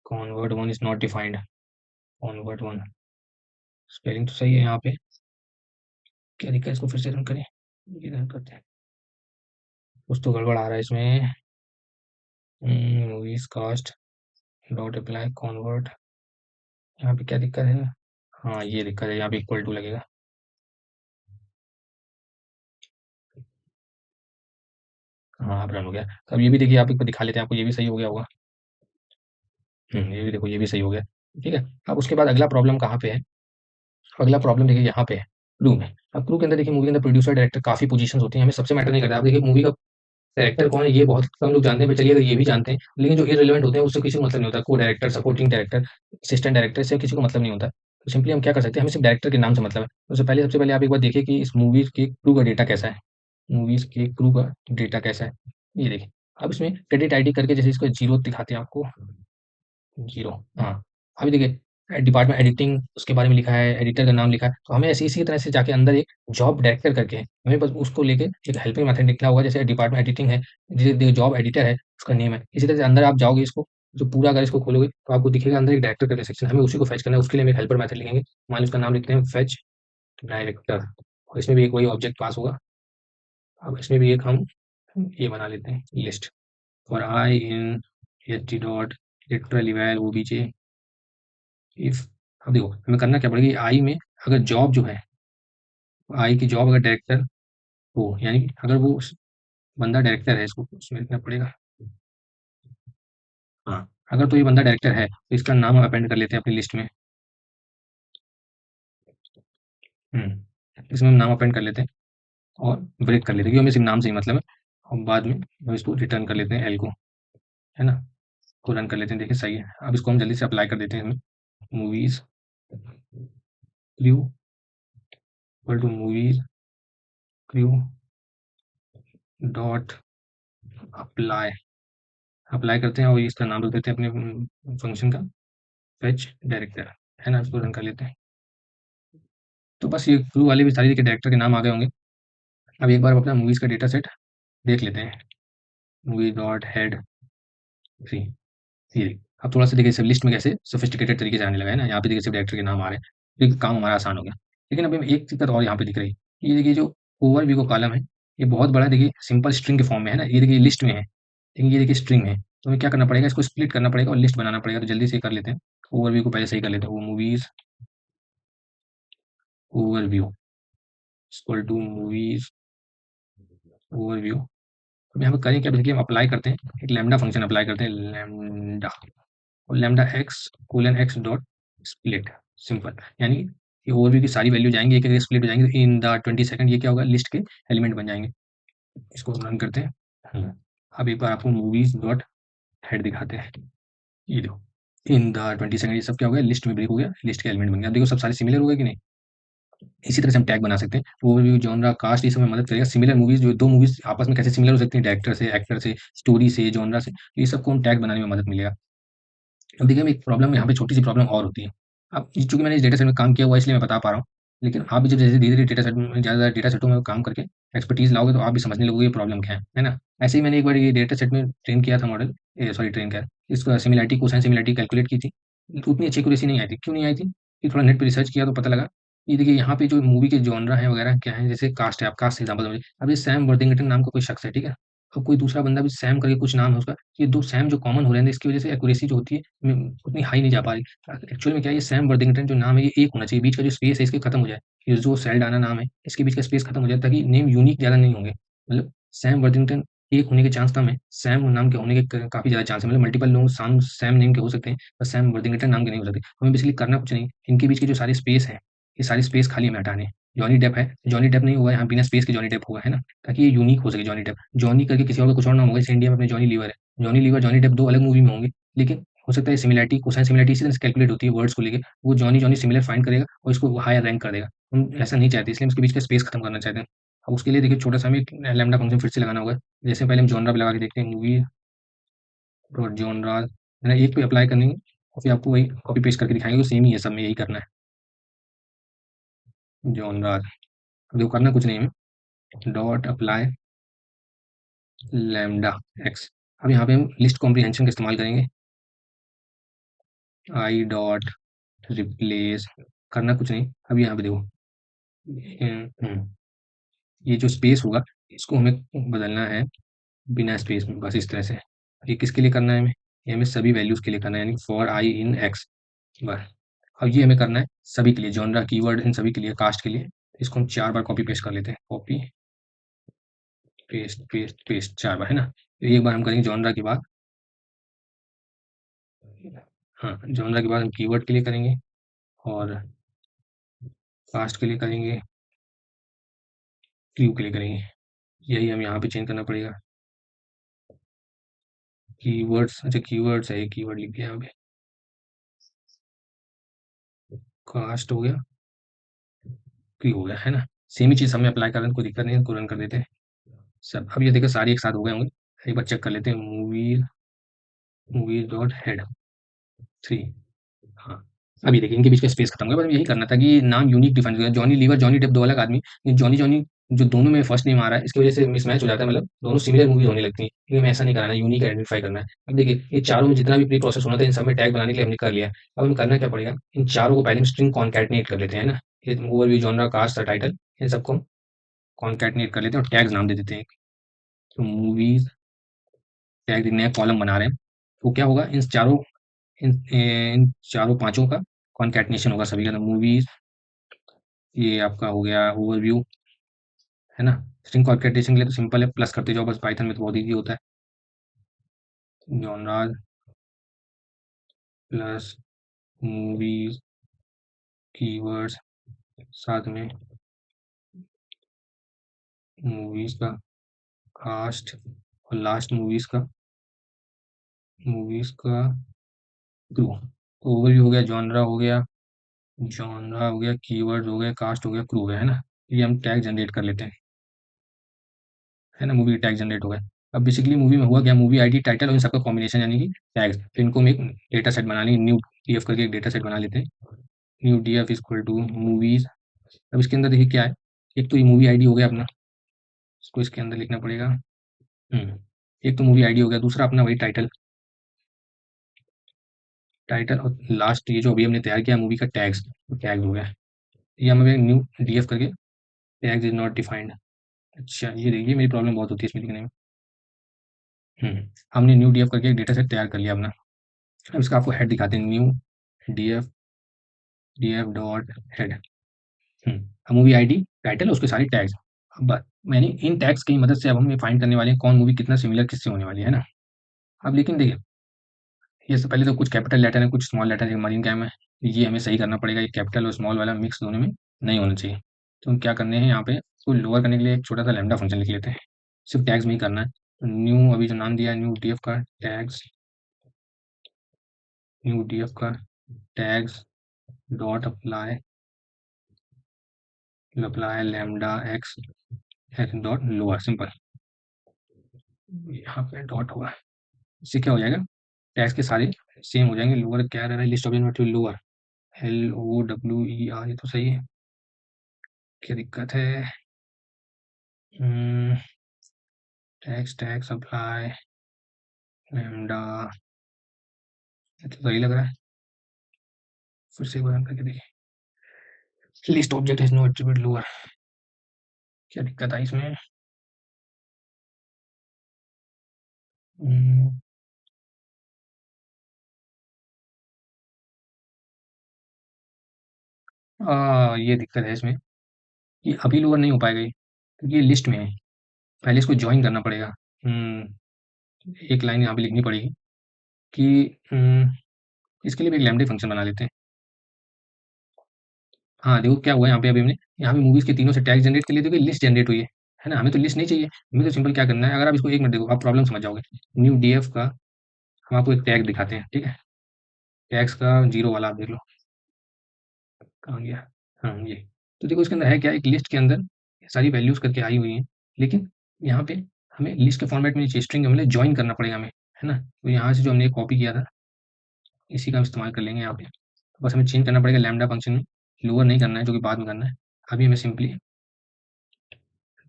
Convert one is not defined, convert one, spelling तो सही है यहाँ पे, क्या दिक्कत है, इसको फिर से रन करें, ये रन करते हैं, कुछ तो गड़बड़ आ रहा है इसमें। Movies cast dot apply convert, यहाँ पे क्या दिक्कत है, हाँ ये दिक्कत है, यहाँ पे इक्वल टू लगेगा। हाँ अब रन हो गया, तो अब ये भी देखिए आप एक बार दिखा लेते हैं, आपको ये भी सही हो गया होगा। ये भी देखो ये भी सही हो गया, ठीक है। अब उसके बाद अगला प्रॉब्लम कहाँ पे है, अगला प्रॉब्लम देखिए यहाँ पे है क्रू में। अब क्रू के अंदर देखिए, मूवी के अंदर प्रोड्यूसर डायरेक्टर काफी पोजीशंस होती हैं, हमें सबसे मैटर नहीं करता। आप देखिए मूवी का डायरेक्टर कौन है ये बहुत कम लोग जानते हैं, पर चलिए अगर ये भी जानते हैं, लेकिन जो इररिलेवेंट होते हैं उससे किसी को मतलब नहीं होता, को director, supporting director, assistant director, इससे किसी को मतलब नहीं होता। तो सिंपली हम क्या कर सकते हैं, हमें सिर्फ डायरेक्टर के नाम से मतलब है। तो सबसे पहले आप एक बार देखिए कि इस मूवी के क्रू का डेटा कैसा है, मूवीज के क्रू का डेटा कैसा है, ये देखिए। अब इसमें क्रेडिट आईडी करके जैसे इसको जीरो दिखाते हैं आपको, जीरो, हाँ। अभी देखिए डिपार्टमेंट एडिटिंग उसके बारे में लिखा है, एडिटर का नाम लिखा है, तो हमें ऐसे इसी तरह से जाके अंदर एक जॉब डायरेक्टर करके है, हमें बस उसको लेके एक हेल्पिंग मेथड लिखना होगा, जैसे डिपार्टमेंट एडिटिंग है, जैसे जॉब एडिटर है उसका नेम है, इसी तरह से अंदर आप जाओगे इसको, जो पूरा अगर इसको खोलोगे तो आपको दिखेगा अंदर एक डायरेक्टर करके सेक्शन, हमें उसी को फेच करना है, उसके लिए हम एक हेल्पर मेथड लिखेंगे, मान लो उसका नाम लिखते हैं फेच डायरेक्टर, और इसमें भी एक वही ऑब्जेक्ट पास होगा। अब इसमें भी एक हम ये बना लेते हैं लिस्ट, और I in H T dot literal eval obj if, अब देखो हमें करना क्या पड़ेगा, आई में अगर जॉब जो है, आई की जॉब अगर डायरेक्टर हो, यानी कि अगर वो बंदा डायरेक्टर है, इसको उसमें लिखना पड़ेगा, हाँ, अगर तो ये बंदा डायरेक्टर है तो इसका नाम हम अपेंड कर लेते हैं अपनी लिस्ट में, इसमें हम नाम अपेंड कर लेते हैं और ब्रेक कर लेते हैं, क्योंकि हमें सिर्फ नाम से ही मतलब है, और बाद में हम इसको रिटर्न कर लेते हैं एल को, है ना। को रन कर लेते हैं, देखिए सही है। अब इसको हम जल्दी से अप्लाई कर देते हैं, हमें movies crew equal to movies crew dot apply, apply करते हैं और इसका नाम रख देते हैं अपने फंक्शन का फेच डायरेक्टर, है ना। इसको रन कर लेते हैं, तो बस ये क्रू वाले भी सारी देखिए डायरेक्टर के नाम आ गए होंगे। अब एक बार अपना मूवीज़ का डेटा सेट देख लेते हैं, मूवी डॉट हेड 3, ये देखिए। अब थोड़ा सा देखिए सब लिस्ट में कैसे सोफिस्टिकेटेड तरीके से आने लगा है ना, यहाँ पे देखिए सिर्फ डायरेक्टर के नाम आ रहे हैं, तो काम हमारा आसान हो गया। लेकिन अभी हमें एक दिक्कत और यहाँ पे दिख रही है, ये देखिए जो ओवरव्यू का कॉलम है, ये बहुत बड़ा देखिए सिंपल स्ट्रिंग के फॉर्म में है ना, ये देखिए लिस्ट में है, लेकिन ये देखिए स्ट्रिंग है, तो हमें क्या करना पड़ेगा, इसको स्प्लिट करना पड़ेगा और लिस्ट बनाना पड़ेगा। तो जल्दी से कर लेते हैं, ओवरव्यू को पहले सही कर लेते हैं, वो movies overview equal to movies overview. अब यहाँ पे करें क्या, देखिए हम अप्लाई करते हैं, एक लैम्डा फंक्शन अप्लाई करते हैं, लैम्डा, और lambda x colon x dot split, simple, यानी ये ओवरव्यू की सारी वैल्यू जाएंगी, एक एक स्प्लिट हो जाएंगे इन द 20 सेकंड, ये क्या होगा, लिस्ट के एलिमेंट बन जाएंगे। इसको रन करते हैं। अब एक बार आपको मूवीज डॉट हेड दिखाते हैं, ये देखो इन द 20 सेकंड, ये सब क्या हो गया, लिस्ट में ब्रेक हो गया, लिस्ट के एलिमेंट बन गया। अब देखो सब सारे सिमिलर हो गए कि नहीं, इसी तरह से हम टैग बना सकते हैं। ओवरव्यू, जॉनरा, कास्ट, ये सब में मदद करेगा। सिमिलर मूवीज़, जो 2 मूवीज़ आपस में कैसे सिमिलर हो सकती हैं, डायरेक्टर से, एक्टर से, स्टोरी से, जॉनरा से, ये सबको हम टैग बनाने में मदद मिलेगा। अब देखिए, एक प्रॉब्लम यहाँ पे छोटी-सी प्रॉब्लम और होती है। अब चूँकि मैंने इस डेटा सेट में काम किया हुआ है, इसलिए मैं बता पा रहा हूँ। लेकिन आप भी जब जैसे धीरे-धीरे डेटा सेट में, ज़्यादा डेटा सेटों में काम करके एक्सपर्टीज़ लाओगे, तो आप भी समझने लगोगे ये प्रॉब्लम क्या है ना? ऐसे ही मैंने एक बार ये डेटा सेट में ट्रेन किया था मॉडल, सॉरी, ट्रेन क्या है, इसका सिमिलैरिटी, कोसाइन सिमिलैरिटी कैलकुलेट की थी। तो उतनी अच्छी एक्यूरेसी नहीं आई थी। क्यों नहीं आई थी? फिर थोड़ा नेट पे रिसर्च किया तो पता लगा, ये देखिए यहाँ पे जो मूवी के जॉनरा है वगैरह क्या है, जैसे कास्ट है, आप कास्ट एग्ज़ाम्पल समझिए। अब ये सैम वर्थिंगटन नाम का कोई शख्स है, ठीक है? और कोई दूसरा बंदा भी सैम करके कुछ नाम है उसका, ये 2 सैम जो कॉमन हो रहे हैं, इसकी वज़ह से एक्यूरेसी जो होती है, उतनी हाई नहीं जा पा रही। एक्चुअल में क्या है, ये सैम वर्थिंगटन जो नाम है, ये एक होना चाहिए, बीच का जो स्पेस है इसके खत्म हो जाए। ये जो सेल्डाना नाम है, इसके बीच का स्पेस खत्म हो जाए, ताकि नेम यूनिक ज़्यादा नहीं होंगे। मतलब सैम वर्थिंगटन एक होने के चांस कम है, सैम नाम के होने के क काफ़ी ज़्यादा चांस है। मतलब मल्टीपल लोग साम सैम नेम के हो सकते हैं, पर सैम वर्थिंगटन नाम के नहीं हो सकते। हमें बेसिकली करना कुछ नहीं, इनके बीच के जो सारे स्पेस हैं, ये सारे स्पेस खाली हमें हटाने हैं। जॉनी डेप है, जॉनी डेप नहीं हुआ, यहाँ बिना स्पेस के जॉनी डेप हुआ, है ना? ताकि ये यूनिक हो सके जॉनी डेप। जॉनी करके किसी और का कुछ और नाम होगा, जैसे इंडिया में अपने जॉनी लीवर है। जॉनी लीवर, जॉनी डेप 2 अलग मूवी में होंगे, लेकिन हो सकता है सिमिलैरिटी, कोसाइन सिमिलैरिटी इसी तरह से कैलकुलेट होती है वर्ड्स को लेके। वो जॉनी जॉनी सिमिलर फाइंड करेगा और इसको हायर रैंक कर देगा। हम ऐसा नहीं चाहते, इसलिए हम इसके बीच का स्पेस खत्म करना चाहते हैं। अब उसके लिए देखिए छोटा-सा हमें एक लैम्ब्डा फंक्शन फिर से लगाना होगा। जैसे पहले हम जॉनरा पे लगा के देखते हैं, मूवी डॉट जॉनरास, मैंने एक पे अप्लाई करनी है और फिर आपको वही कॉपी पेस्ट करके दिखाएँगे, तो सेम ही है, सब में यही करना है। जॉनरास, अब देखो करना कुछ नहीं है हमें, डॉट अप्लाई लैम्ब्डा एक्स। अब यहाँ पे हम लिस्ट कॉम्प्रिहेंशन का इस्तेमाल करेंगे। आई डॉट रिप्लेस, करना कुछ नहीं। अब यहाँ पे देखो, ये जो स्पेस होगा, इसको हमें बदलना है बिना स्पेस में, बस इस तरह से। ये किसके लिए करना है हमें? ये हमें सभी वैल्यूज़ के लिए करना है, यानी फॉर आई इन एक्स, बस। अब ये हमें करना है सभी के लिए, जॉनरा, कीवर्ड, इन सभी के लिए, कास्ट के लिए। इसको हम 4 बार कॉपी पेस्ट कर लेते हैं। कॉपी पेस्ट पेस्ट पेस्ट 4 बार, है ना? तो एक बार हम करेंगे जॉनरा के बाद, हाँ, जॉनरा के बाद हम कीवर्ड के लिए करेंगे और कास्ट के लिए करेंगे, क्यू के लिए करेंगे। यही हमें यहाँ पे चेंज करना पड़ेगा। कीवर्ड्स, अच्छा कीवर्ड्स है, ये कीवर्ड लिख दिया यहाँ पे। कास्ट हो गया, क्यू हो गया, है ना? सेम ही चीज़ हमें अप्लाई कर रहे हैं, कोई दिक्कत नहीं है, इसको रन कर देते हैं। सब अब ये देखो सारे एक साथ हो गए होंगे। एक बार चेक कर लेते हैं, मूवीज़ डॉट हेड 3, हाँ। अब ये देखिए इनके बीच का स्पेस खत्म हो गया, बस यही करना था कि नाम यूनिक डिफाइन किया। जॉनी लीवर, जॉनी डेप 2 अलग आदमी, ये जॉनी जॉनी जो दोनों में फर्स्ट नेम आ रहा है, इसकी वजह से मिसमैच हो जाता है, मतलब दोनों सिमिलर मूवी होने लगती हैं। लेकिन हमें ऐसा नहीं कराना है, यूनिक आइडेंटिफाई करना है। अब देखिए ये चारों में जितना भी प्री प्रोसेस होना था, इन सब में टैग बनाने के लिए हमने कर लिया है। अब हमें करना क्या पड़ेगा, इन चारों को पहले हम स्ट्रिंग कॉन्कैटनेट कर लेते हैं ना। ये ओवरव्यू, जॉनरा, कास्ट, टाइटल, इन सबको हम कॉन्कैटनेट कर लेते हैं और टैग्स नाम दे देते हैं। तो मूवीज टैग, नया कॉलम बना रहे हैं, तो क्या होगा, इन चारों पांचों का कॉन्कैटनेशन होगा सभी का। मूवीज, ये आपका हो गया ओवरव्यू, है ना? स्ट्रिंग कॉन्कैटनेशन के लिए तो सिंपल है, प्लस करते जाओ बस, पाइथन में तो बहुत ईजी होता है। जॉनराज प्लस मूवीज, कीवर्ड्स, साथ में मूवीज का कास्ट, और लास्ट मूवीज का क्रू। तो ओवरव्यू हो गया, जॉनरा हो गया, कीवर्ड्स हो गया, कास्ट हो गया, क्रू हो गया, है ना? ये हम टैग जनरेट कर लेते हैं, है ना? मूवी टैग जनरेट हो गया। अब बेसिकली मूवी में हुआ क्या, मूवी आईडी, टाइटल और इन सबका कॉम्बिनेशन, यानी कि टैग्स। फिर इनको हम एक डेटा सेट बना लेंगे, न्यू डीएफ करके एक डेटा सेट बना लेते हैं। New DF equal to movies. अब इसके अंदर देखिए क्या है, एक तो ये मूवी आईडी हो गया अपना, इसको इसके अंदर लिखना पड़ेगा। एक तो मूवी आईडी हो गया, दूसरा अपना वही टाइटल, और लास्ट ये जो अभी हमने तैयार किया मूवी का टैग्स, टैग हो गया। ये हम न्यू डीएफ करके, टैग्स इज नॉट डिफाइंड। अच्छा ये देखिए मेरी प्रॉब्लम बहुत होती है इसमें लिखने में। हमने न्यू डीएफ करके एक डेटा सेट तैयार कर लिया अपना। अब इसका आपको हेड दिखाते हैं, new DF, dot head, movie ID, title, उसके सारे टैग्स। अब मैंने इन टैग्स की मदद से अब हम ये फाइंड करने वाले हैं कौन मूवी कितना सिमिलर किससे होने वाली है ना। अब लेकिन देखिए, ये से पहले तो कुछ कैपिटल लेटर है, कुछ स्मॉल लेटर है, मरीन कैम है, ये हमें सही करना पड़ेगा। ये कैपिटल और स्मॉल वाला मिक्स दोनों में नहीं होना चाहिए। तो हम क्या करने हैं, यहाँ पे इसको लोअर करने के लिए एक छोटा सा लैम्डा फंक्शन लिख लेते हैं, सिर्फ टैग्स में ही करना है। तो न्यू, अभी जो नाम दिया है न्यू डीएफ का टैग्स, न्यू डीएफ का tags dot apply apply lambda x dot lower, simple. यहाँ पे डॉट होगा, इससे क्या हो जाएगा, टैक्स के सारे सेम हो जाएंगे। लोअर क्या रह रहा है, list of inventory lower, LOWER, ये तो सही है, क्या दिक्कत है। टैक्स टैक्स अप्लाई लैम्डा, ये तो सही लग रहा है। फिर से एक बार रन करके देखिए, list object is no attribute lower, क्या दिक्कत आई इसमें। हम्म, ये दिक्कत है इसमें, ये अभी लोअर नहीं हो पाएगा ये, क्योंकि ये लिस्ट में है, पहले इसको ज्वाइन करना पड़ेगा। एक लाइन यहाँ पे लिखनी पड़ेगी कि इसके लिए भी एक लैम्डा फंक्शन बना लेते हैं। हाँ, देखो क्या हुआ यहाँ पे, अभी हमने यहाँ पे मूवीज के तीनों से टैग जनरेट कर लिए, देखो लिस्ट जनरेट हुई है ना। हमें तो लिस्ट नहीं चाहिए, हमें तो सिंपल क्या करना है, अगर आप इसको एक मिनट देखो, आप प्रॉब्लम समझ जाओगे। न्यू डीएफ का हम आपको एक टैग दिखाते हैं, ठीक है। टैग्स का जीरो वाला आप देख लो, कहाँ गया। हाँ, ये तो देखो इसके अंदर है क्या, एक लिस्ट के अंदर सारी वैल्यूज करके आई हुई हैं, लेकिन यहाँ पे हमें लिस्ट के फॉर्मेट में नहीं चाहिए, स्ट्रिंग हमें ज्वाइन करना पड़ेगा हमें, है ना। तो यहाँ से जो हमने कॉपी किया था, इसी का हम इस्तेमाल कर लेंगे यहाँ पे। तो बस हमें चेंज करना पड़ेगा लैम्डा फंक्शन में, लोअर नहीं करना है, जो कि बाद में करना है। अभी हमें सिंपली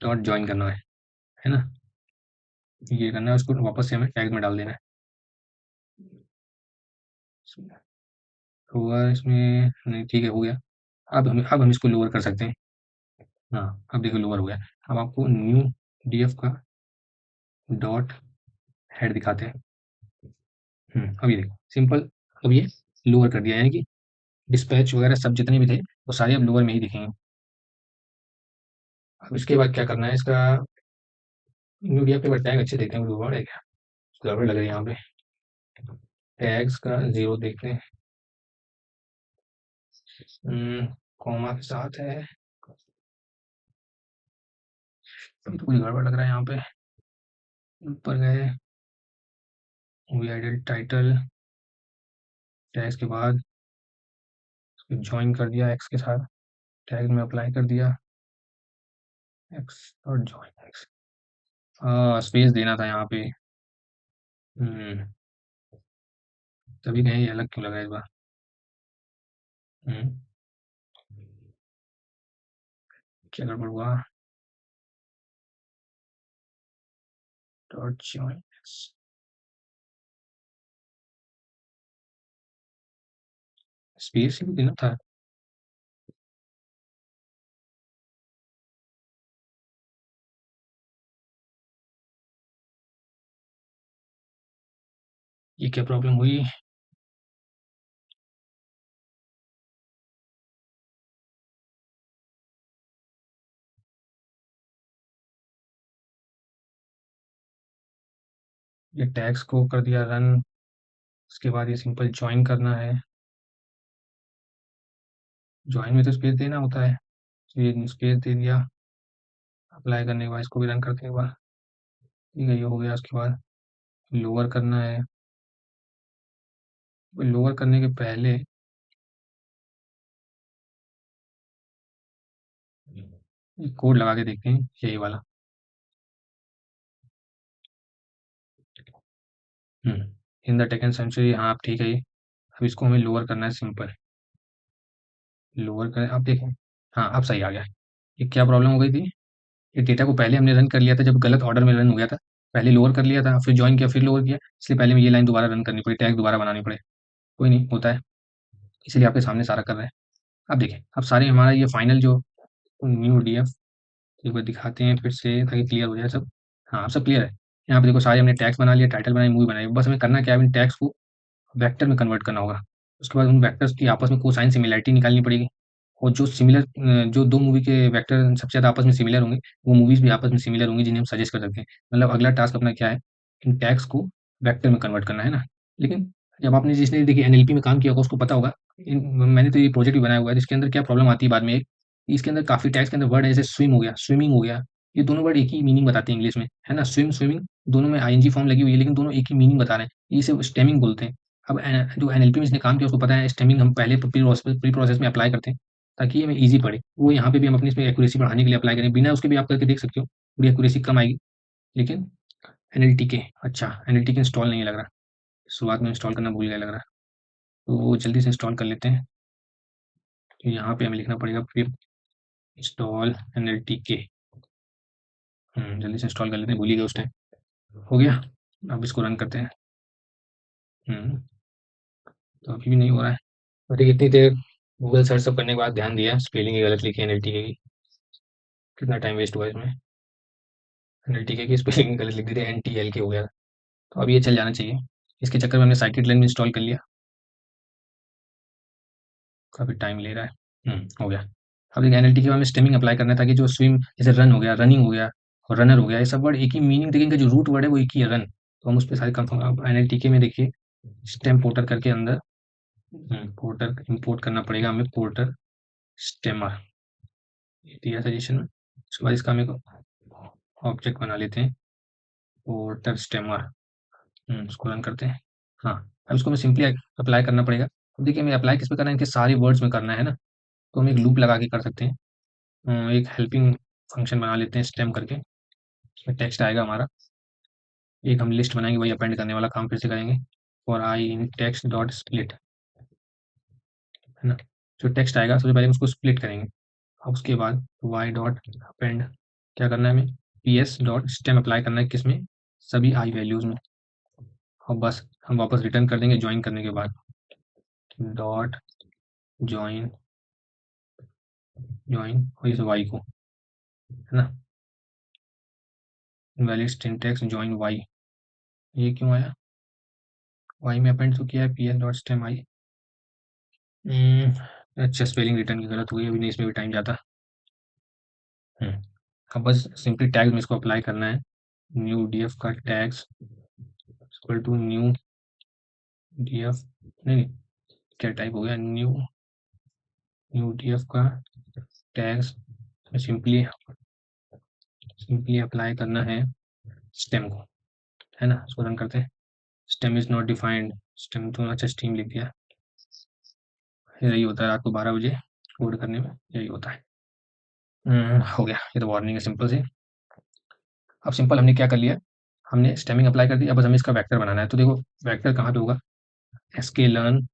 डॉट ज्वाइन करना है ना। ये करना है, उसको वापस से हमें टैग में डाल देना है। लोअर इसमें नहीं, ठीक है, हो गया। अब हम इसको लोअर कर सकते हैं। हाँ, अब देखो लोअर हो गया। अब आपको न्यू डीएफ का डॉट हेड दिखाते हैं। अब ये देखो सिंपल, अब ये लोअर कर दिया, यानी कि डिस्पैच वगैरह सब जितने भी थे वो सारे अब लोअर में ही दिखेंगे। अब इसके बाद क्या करना है, इसका न्यू डीएफ के बाद टैग अच्छे देखते हैं, गड़बड़ है क्या, गड़बड़ लग रही है यहाँ पे। टैग्स का जीरो देखते हैं, कॉमा के साथ है, अभी तो कुछ गड़बड़ लग रहा है यहाँ पे। ऊपर गए, वी एडेड टाइटल, टैग्स के बाद ज्वाइन कर दिया एक्स के साथ, टैग में अप्लाई कर दिया एक्स और ज्वाइन एक्स। स्पेस देना था यहाँ पे। हम्म, तभी कहीं ये अलग क्यों लगा इस बार। हम्म, क्या गड़बड़ हुआ, डॉट ज्वाइन एक्स, स्पेस ही तो देना था। ये क्या प्रॉब्लम हुई। ये टैग्स को कर दिया रन, उसके बाद ये सिंपल ज्वाइन करना है। ज्वाइन में तो स्पेस देना होता है, तो ये स्पेस दे दिया। अप्लाई करने के बाद इसको भी रन करते हैं एक बार, ठीक है, ये हो गया। उसके बाद लोअर करना है, लोअर करने के पहले ये कोड लगा के देखते हैं, यही वाला। इन द टेकन सेंचुरी, हाँ आप ठीक है ये। अब इसको हमें लोअर करना है, सिंपल लोअर करें, आप देखें। हाँ, अब सही आ गया। ये क्या प्रॉब्लम हो गई थी, ये डेटा को पहले हमने रन कर लिया था जब गलत ऑर्डर में रन हो गया था। पहले लोअर कर लिया था, फिर ज्वाइन किया, फिर लोअर किया, इसलिए पहले में ये लाइन दोबारा रन करनी पड़ी, टैग दोबारा बनानी पड़े। कोई नहीं, होता है, इसलिए आपके सामने सारा कर रहे हैं। अब देखिए, अब सारे हमारा ये फाइनल जो न्यू डीएफ, एक बार दिखाते हैं फिर से ताकि क्लियर हो जाए सब। हाँ, अब सब क्लियर है। यहाँ पे देखो सारे हमने टैग्स बना लिया, टाइटल बनाई, मूवी बनाई, बस हमें करना क्या है, इन टैग्स को वेक्टर में कन्वर्ट करना होगा। उसके बाद उन वेक्टर्स की आपस में कोसाइन सिमिलैरिटी निकालनी पड़ेगी, और जो सिमिलर, जो दो मूवी के वेक्टर सबसे ज़्यादा आपस में सिमिलर होंगे, वो मूवीज़ भी आपस में सिमिलर होंगी, जिन्हें हम सजेस्ट कर सकते हैं। मतलब अगला टास्क अपना क्या है, इन टैग्स को वेक्टर में कन्वर्ट करना है ना। लेकिन जब आपने, जिसने देखिए एनएलपी में काम किया होगा उसको पता होगा, मैंने तो ये प्रोजेक्ट भी बनाया हुआ है, जिसके अंदर क्या प्रॉब्लम आती है बाद में, एक इसके अंदर काफ़ी टैग्स के अंदर वर्ड है, जैसे स्विम हो गया, स्विमिंग हो गया, ये दोनों वर्ड एक ही मीनिंग बताते हैं इंग्लिश में, है ना। स्विम, स्विमिंग, दोनों में आईएनजी फॉर्म लगी हुई है, लेकिन दोनों एक ही मीनिंग बता रहे हैं, इसे स्टेमिंग बोलते हैं। अब जो एनएलपी में इसने काम किया उसको पता है, स्टेमिंग हम पहले प्री प्रोसेस में अप्लाई करते हैं, ताकि हमें ईज़ी पड़े। वो यहाँ पे भी हम अपनी इसमें एक्यूरेसी बढ़ाने के लिए अप्लाई करें, बिना उसके भी आप करके देख सकते हो, थोड़ी एक्यूरेसी कम आएगी, लेकिन एनएलटीके अच्छा एनएलटीके इंस्टॉल नहीं लग रहा, शुरुआत में इंस्टॉल करना भूल गया लग रहा है, तो वो जल्दी से इंस्टॉल कर लेते हैं। तो यहाँ पे हमें लिखना पड़ेगा फिर इंस्टॉल एनएलटीके, जल्दी से इंस्टॉल कर लेते हैं, भूल ही गए उस टाइम। हो गया, अब इसको रन करते हैं। तो अभी भी नहीं हो रहा है। और ठीक इतनी देर गूगल सर्च सब करने के बाद ध्यान दिया स्पेलिंग ही गलत लिखी है एनएलटीके की, कितना टाइम वेस्ट हुआ इसमें। एनएलटीके की स्पेलिंग गलत लिख दी थी, एनटीएल के हो गया। तो अब ये चल जाना चाहिए। इसके चक्कर में हमने साइकिट लाइन इंस्टॉल कर लिया, काफ़ी टाइम ले रहा है। हो गया। अब एक एनएलटीके में हमें स्टेमिंग अप्लाई करना है, ताकि जो स्विम जैसे रन हो गया, रनिंग हो गया और रनर हो गया, ये सब वर्ड एक ही मीनिंग देखेंगे, जो रूट वर्ड है वो एक ही है, रन। तो हम उस पर सारे कंफर्म। अब एनएलटीके में देखिए स्टेम पोर्टर करके अंदर पोर्टर इंपोर्ट करना पड़ेगा हमें, पोर्टर स्टेमर दिया सजेशन में। उसके बाद इसका हम एक ऑब्जेक्ट बना लेते हैं, पोर्टर स्टेमर। उसको रन करते हैं। हाँ, अब इसको हमें सिंपली अप्लाई करना पड़ेगा। अब देखिए हमें अप्लाई किस पे करना है, इनके सारे वर्ड्स में करना है ना, तो हम एक लूप लगा के कर सकते हैं। एक हेल्पिंग फंक्शन बना लेते हैं स्टेम करके, इसमें टेक्स्ट आएगा हमारा, एक हम लिस्ट बनाएंगे, वही अपेंड करने वाला काम फिर से करेंगे, for I in text dot split, है ना। जो टेक्स्ट आएगा सबसे पहले हम उसको स्प्लिट करेंगे, अब उसके बाद वाई डॉट अपेंड क्या करना है हमें, P S dot stem apply करना है किसमें, सभी आई वैल्यूज़ में। और बस हम वापस रिटर्न कर देंगे ज्वाइन करने के बाद, डॉट ज्वाइन ज्वाइन और इस वाई को, है ना, वैलिड सिंटैक्स ज्वाइन वाई, ये क्यों आया, वाई में अपेंड तो किया है पी एस डॉट स्टेम आई। अच्छा स्पेलिंग रिटर्न की गलत हो गई, अभी नहीं, इसमें भी टाइम जाता। अब बस सिंपली टैग में इसको अप्लाई करना है, न्यू डी एफ का tags equal to new D F, नहीं क्या टाइप हो गया, न्यू न्यू डी एफ का टैग्स, सिंपली सिंपली अप्लाई करना है स्टेम को, है ना। इसको रन करते हैं, stem is not defined, stem तो अच्छा स्टीम लिख दिया, यही होता है रात को 12 बजे कोड करने में, यही होता है। हो गया, ये तो वार्निंग है सिंपल सी। अब सिंपल हमने क्या कर लिया, हमने स्टेमिंग अप्लाई कर दी, अब बस हमें इसका वेक्टर बनाना है। तो देखो वेक्टर कहाँ पे होगा, एसके लर्न।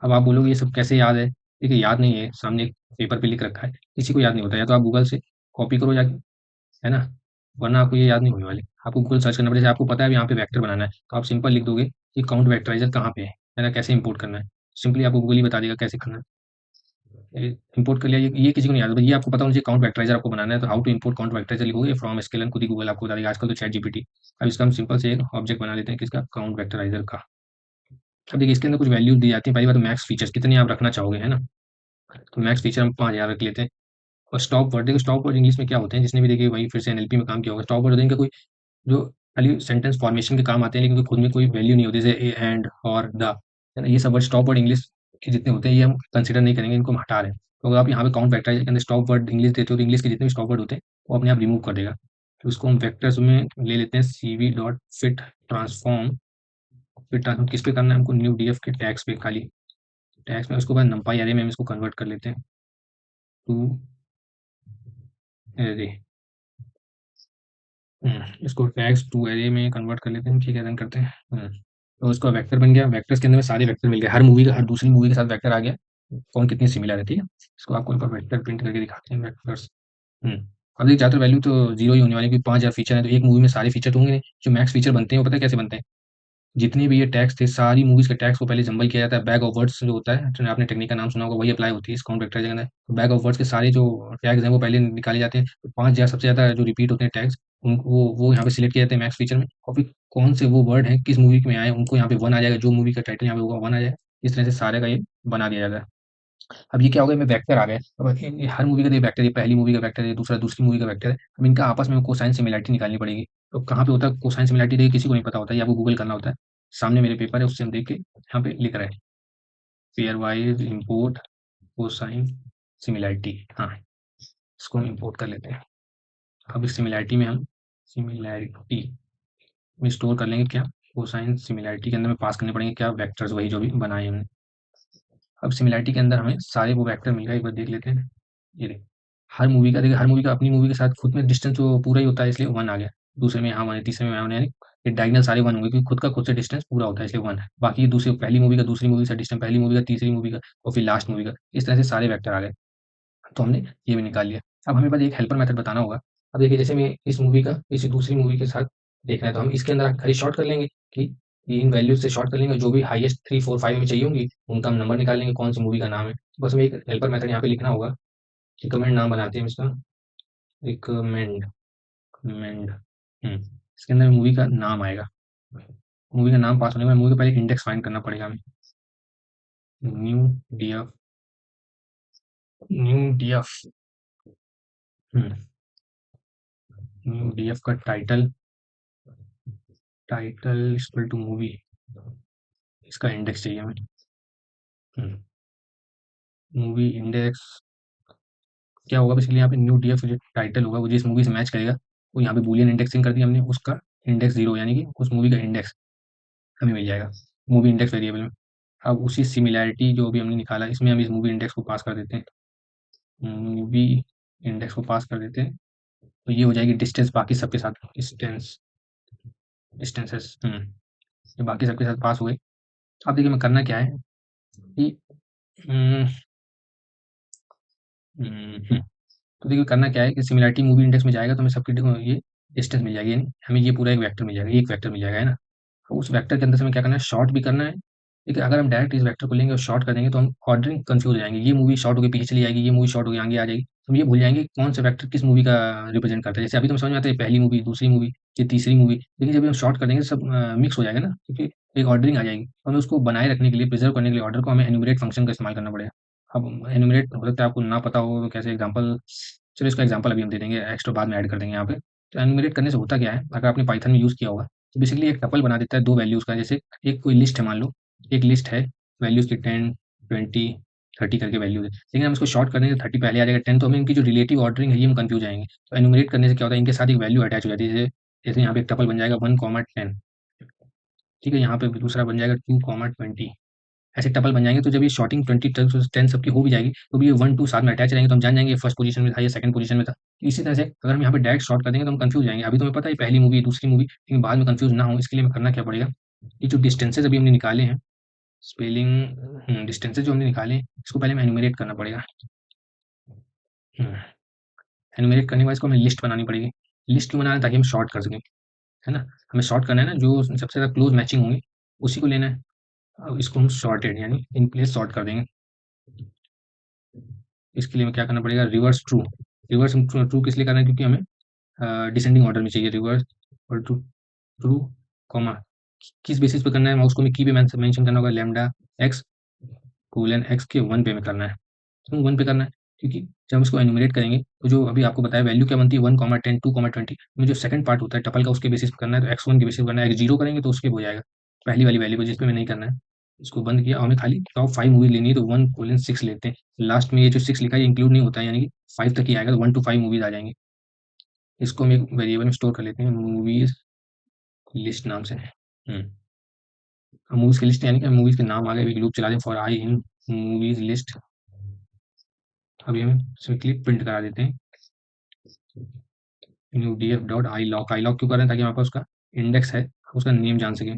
अब आप बोलोगे ये सब कैसे याद है, देखिए याद नहीं है, सामने एक पेपर पे लिख रखा है, किसी को याद नहीं होता, या तो आप गूगल से कॉपी करो जाके, है ना, वरना आपको ये याद नहीं होने वाले। आपको गूगल सर्च करना पड़ेगा, आपको पता है यहाँ पे वेक्टर बनाना है, तो आप सिंपल लिख दोगे कि काउंट वेक्टराइजर कहाँ पे है ना, कैसे इंपोर्ट करना है, सिंपली आपको गूगल ही बता देगा कैसे करना है। इंपोर्ट कर लिया, ये किसी को नहीं याद, ये आपको पता होना चाहिए, काउंट वेक्टराइजर आपको बनाना है, तो हाउ टू इंपोर्ट काउंट वेक्टराइजर लिखोगे फ्रॉम स्केलन, खुद ही गूगल आपको बता देगा, आजकल तो चैट जीपीटी। अब इसका हम सिंपल से एक ऑब्जेक्ट बना लेते हैं किसका, काउंट वेक्टराइजर का। अब देखिए इसके अंदर कुछ वैल्यूज दी जाती है, पहली बात मैक्स फीचर्स कितने आप रखना चाहोगे, है ना, तो मैक्स फीचर हम 5000 रख लेते हैं। और स्टॉप वर्ड, देखो स्टॉप वर्ड इंग्लिश में क्या होते हैं, जिसने भी देखिए वही फिर से एनएलपी में काम किया होगा, स्टॉप वर्ड इनका कोई जो खाली सेंटेंस फॉर्मेशन के काम आते हैं, लेकिन उनके खुद में कोई वैल्यू नहीं होती, जैसे ए एंड और द, है ना, ये सब वर्ड स्टॉप वर्ड इंग्लिश के जितने होते हैं ये हम कंसिडर नहीं करेंगे, इनको हम हटा रहे हैं। तो अगर आप यहाँ पे काउंट वेक्टर के अंदर स्टॉप वर्ड इंग्लिश देते हो, तो इंग्लिश के जितने भी स्टॉप वर्ड होते हैं वो अपने आप रिमूव कर देगा। तो उसको हम वेक्टर्स में ले लेते हैं, C V dot fit transform, fit transform किस पे करना है हमको, न्यू डी एफ के टैग्स पे, खाली टैग्स में, उसके बाद नंपाई एरे में हम इसको कन्वर्ट कर लेते हैं टू एरे, इसको टैग्स टू एरे में कन्वर्ट कर लेते हैं, ठीक है, रन करते हैं। तो उसका वेक्टर बन गया, वेक्टर्स के अंदर में सारे वेक्टर मिल गए, हर मूवी का हर दूसरी मूवी के साथ वेक्टर आ गया, कौन कितनी सिमिलर है, ठीक है। इसको आपको ऊपर वेक्टर प्रिंट करके दिखाते हैं, वेक्टर्स। अब देखिए ज़्यादातर वैल्यू तो जीरो ही होने वाली है, क्योंकि 5000 फीचर है, तो एक मूवी में सारे फीचर तो होंगे नहीं। जो मैक्स फीचर बनते हैं वो पता है कैसे बनते हैं, जितने भी ये टैग्स थे, सारी मूवीज़ के टैग्स को पहले जंबल किया जाता है, बैग ऑफ वर्ड्स जो होता है, तो आपने टेक्निक का नाम सुना होगा, वही अप्लाई होती है इस काउंट वेक्टर के अंदर। तो बैग ऑफ वर्ड्स के सारे जो टैग्स हैं वो पहले निकाले जाते हैं, तो 5000 सबसे ज़्यादा जो रिपीट होते हैं टैग्स, उनको वो यहाँ पे सिलेक्ट किए जाते हैं मैक्स फीचर में, और फिर कौन से वो वर्ड हैं किस मूवी में आए उनको यहाँ पे 1 आ जाएगा, जो मूवी का टाइटल यहाँ पे होगा 1 आ जाएगा, इस तरह से सारे का ये बना दिया जाता है। अब ये क्या हो गया, मैं वेक्टर आ गए, अब ये हर मूवी का ये वेक्टर, ये पहली मूवी का वेक्टर है, दूसरा दूसरी मूवी का वेक्टर है, अब इनका आपस में कोसाइन सिमिलैरिटी निकालनी पड़ेगी। तो कहाँ पे होता है कोसाइन सिमिलैरिटी, देखिए किसी को नहीं पता होता है, ये आपको गूगल करना होता है। सामने मेरे पेपर है, उससे हम देख के यहाँ पे लिख रहे हैं, pair wise import cosine similarity, हाँ, इसको हम इंपोर्ट कर लेते हैं। अब इस सिमिलैरिटी में हम सिमिलैरिटी में स्टोर कर लेंगे क्या, कोसाइन सिमिलैरिटी के अंदर में पास करने पड़ेंगे क्या, वेक्टर्स वही जो भी बनाए हमने। अब सिमिलैरिटी के अंदर हमें सारे वो वेक्टर मिल गए, एक बार देख लेते हैं। ये देखिए, हर मूवी का देखिए, हर मूवी का अपनी मूवी के साथ खुद में डिस्टेंस तो पूरा ही होता है, इसलिए 1 आ गया। दूसरे में यहाँ 1 है, तीसरे में 1 है, यानी ये डायगोनल सारे 1 होंगे क्योंकि खुद का खुद से डिस्टेंस पूरा होता है, इसलिए 1 है। बाकी दूसरी पहली मूवी का दूसरी मूवी से डिस्टेंस, पहली मूवी का तीसरी मूवी का और फिर लास्ट मूवी का, इस तरह से सारे वेक्टर आ गए। तो हमने ये भी निकाल लिया। अब हमें बस एक हेल्पर मेथड बताना होगा। अब देखिए, जैसे मैं इस मूवी का इस दूसरी मूवी के साथ देखना है, तो हम इसके अंदर खाली शॉर्ट कर लेंगे कि इन वैल्यूज से शॉर्ट कर लेंगे, जो भी हाईएस्ट 3 4 5 में चाहिए होंगी उनका हम नंबर निकाल लेंगे, कौन सी मूवी का नाम है। बस हमें एक हेल्पर मेथड यहाँ पे लिखना होगा। रिकमेंड नाम बनाते हैं हम इसका, रिकमेंड कमेंड। इसके अंदर मूवी का नाम आएगा। मूवी का नाम पास होने के बाद मूवी का पहले इंडेक्स फाइंड करना पड़ेगा हमें। New DF, new DF, new DF का title, title equal to movie, इसका इंडेक्स चाहिए हमें। मूवी इंडेक्स क्या होगा बेसिकली, यहाँ पे न्यू डीएफ जो टाइटल होगा वो जिस मूवी से मैच करेगा, वो यहाँ पे बूलियन इंडेक्सिंग कर दी हमने, उसका इंडेक्स 0 यानी कि उस मूवी का इंडेक्स हमें मिल जाएगा मूवी इंडेक्स वेरिएबल में। अब उसी सिमिलैरिटी जो भी हमने निकाला, इसमें हम इस मूवी इंडेक्स को पास कर देते हैं, मूवी इंडेक्स को पास कर देते हैं, तो ये हो जाएगी डिस्टेंस बाकी सबके साथ, डिस्टेंस, डिस्टेंसेस। ये बाकी सबके साथ पास हो गई। अब देखिए मैं करना क्या है कि हम्म, हम्म, तो देखिए करना क्या है कि सिमिलैरिटी मूवी इंडेक्स में जाएगा तो हमें सबकी ये डिस्टेंस मिल जाएगी, यानी हमें ये पूरा एक वेक्टर मिल जाएगा, एक वेक्टर मिल जाएगा, है ना। तो उस वेक्टर के अंदर से हमें क्या करना है, शॉर्ट भी करना है। देखिए अगर हम डायरेक्ट इस वेक्टर को लेंगे और शॉर्ट कर देंगे तो हम ऑर्डरिंग कंफ्यूज हो जाएंगे, ये मूवी शॉर्ट होकर पीछे चली जाएगी, ये मूवी शॉर्ट होकर आगे आ जाएगी, तो हम ये भूल जाएंगे कि कौन सा वेक्टर किस मूवी का रिप्रेजेंट करता है। जैसे अभी तो हम समझ में आता है पहली मूवी, दूसरी मूवी, ये तीसरी मूवी, लेकिन जब हम शॉर्ट कर देंगे सब मिक्स हो जाएगा ना, क्योंकि एक ऑर्डरिंग आ जाएगी। तो हमें उसको बनाए रखने के लिए, प्रिजर्व करने के लिए ऑर्डर को, हमें एन्यूमरेट फंक्शन का इस्तेमाल करना पड़ेगा। अब एन्यूमरेट हो सकता है आपको ना पता हो, तो कैसे एग्जाम्पल, चलो इसका एग्जाम्पल अभी हम दे देंगे, एक्स्ट्रा बाद में ऐड कर देंगे यहाँ पे। तो एन्यूमरेट करने से होता क्या है, अगर आपने पाइथन में यूज़ किया होगा, तो बेसिकली एक टपल बना देता है दो वैल्यूज़ का। जैसे एक कोई लिस्ट है, मान लो एक लिस्ट है, वैल्यूज़ की 10 20 30 करके वैल्यूज़ है, लेकिन हम इसको शॉर्ट कर देंगे 30 पहले आ जाएगा, 10, तो हमें इनकी जो रिलेटिव ऑर्डरिंग है ये हम कंफ्यूज आएंगे। तो एन्यूमरेट करने से क्या होता है, इनके साथ एक वैल्यू अटैच हो जाती है। जैसे जैसे यहाँ पे एक टपल बन जाएगा 1 10, ठीक है, यहाँ पे दूसरा बन जाएगा 2 20, ऐसे टपल बन जाएंगे। तो जब ये शॉर्टिंग 20 10 सबकी हो भी जाएगी, तो भी ये 1 2 साथ में अटैच रहेंगे, तो हम जान जाएंगे फर्स्ट पोजीशन में था या सेकंड पोजीशन में था। इसी तरह से अगर हम यहाँ पे डायरेक्ट शॉर्ट कर देंगे तो हम कंफ्यूज जाएंगे। अभी तो हमें पता है पहली मूवी दूसरी मूवी, लेकिन बाद में कंफ्यूज ना हो इसके लिए हमें करना क्या पड़ेगा, ये जो डिस्टेंसेज अभी हमने निकाले हैं, स्पेलिंग डिस्टेंसेज जो हमने निकाले हैं, इसको पहले हमें एनुमरेट करना पड़ेगा। एनुमरेट करने के बाद इसको हमें लिस्ट बनानी पड़ेगी। लिस्ट क्यों बनाना है, ताकि हम शॉर्ट कर सकें, है ना। हमें शॉर्ट करना है ना, जो सबसे ज़्यादा क्लोज मैचिंग होंगे उसी को लेना है। अब इसको हम सॉर्टेड यानी इन प्लेस सॉर्ट कर देंगे। इसके लिए हमें क्या करना पड़ेगा, रिवर्स ट्रू। रिवर्स ट्रू किस लिए करना है, क्योंकि हमें डिसेंडिंग ऑर्डर में चाहिए। रिवर्स और ट्रू, ट्रू कॉमा, किस बेसिस पे करना है, माउस को हमें की पे मेंशन करना होगा, लैम्डा एक्स कोलन एक्स के 1 पे में करना है। क्यों 1 पे करना है, क्योंकि जब हम इसको एनुमरेट करेंगे तो जो अभी आपको बताया वैल्यू क्या बनती है 1 10 2 20 में, जो सेकंड पार्ट होता है टपल का उसके बेसिस पे करना है, तो x1 के बेसिस पे करना है, x0 करेंगे तो उसके हो जाएगा पहली वाली वैल्यू को, जिस पे हमें नहीं करना है। इसको बंद किया और हमें खाली टॉप 5 मूवी लेनी है, तो 1:6 लेते हैं। लास्ट में ये जो 6 लिखा है ये इंक्लूड नहीं होता है, यानी कि 5 तक ही आएगा, तो 1 to 5 मूवीज आ जाएंगी। इसको हम एक वेरिएबल में स्टोर कर लेते हैं, मूवीज लिस्ट नाम से। मूवीज की लिस्ट यानी कि मूवीज के नाम आ गए, एक लूप चला दें for I in movies list. अभी हम सिंपली प्रिंट करा देते हैं, new D F dot I lock. I lock क्यों कर रहे हैं, ताकि हमारे पास उसका इंडेक्स है, उसका नेम जान सकें।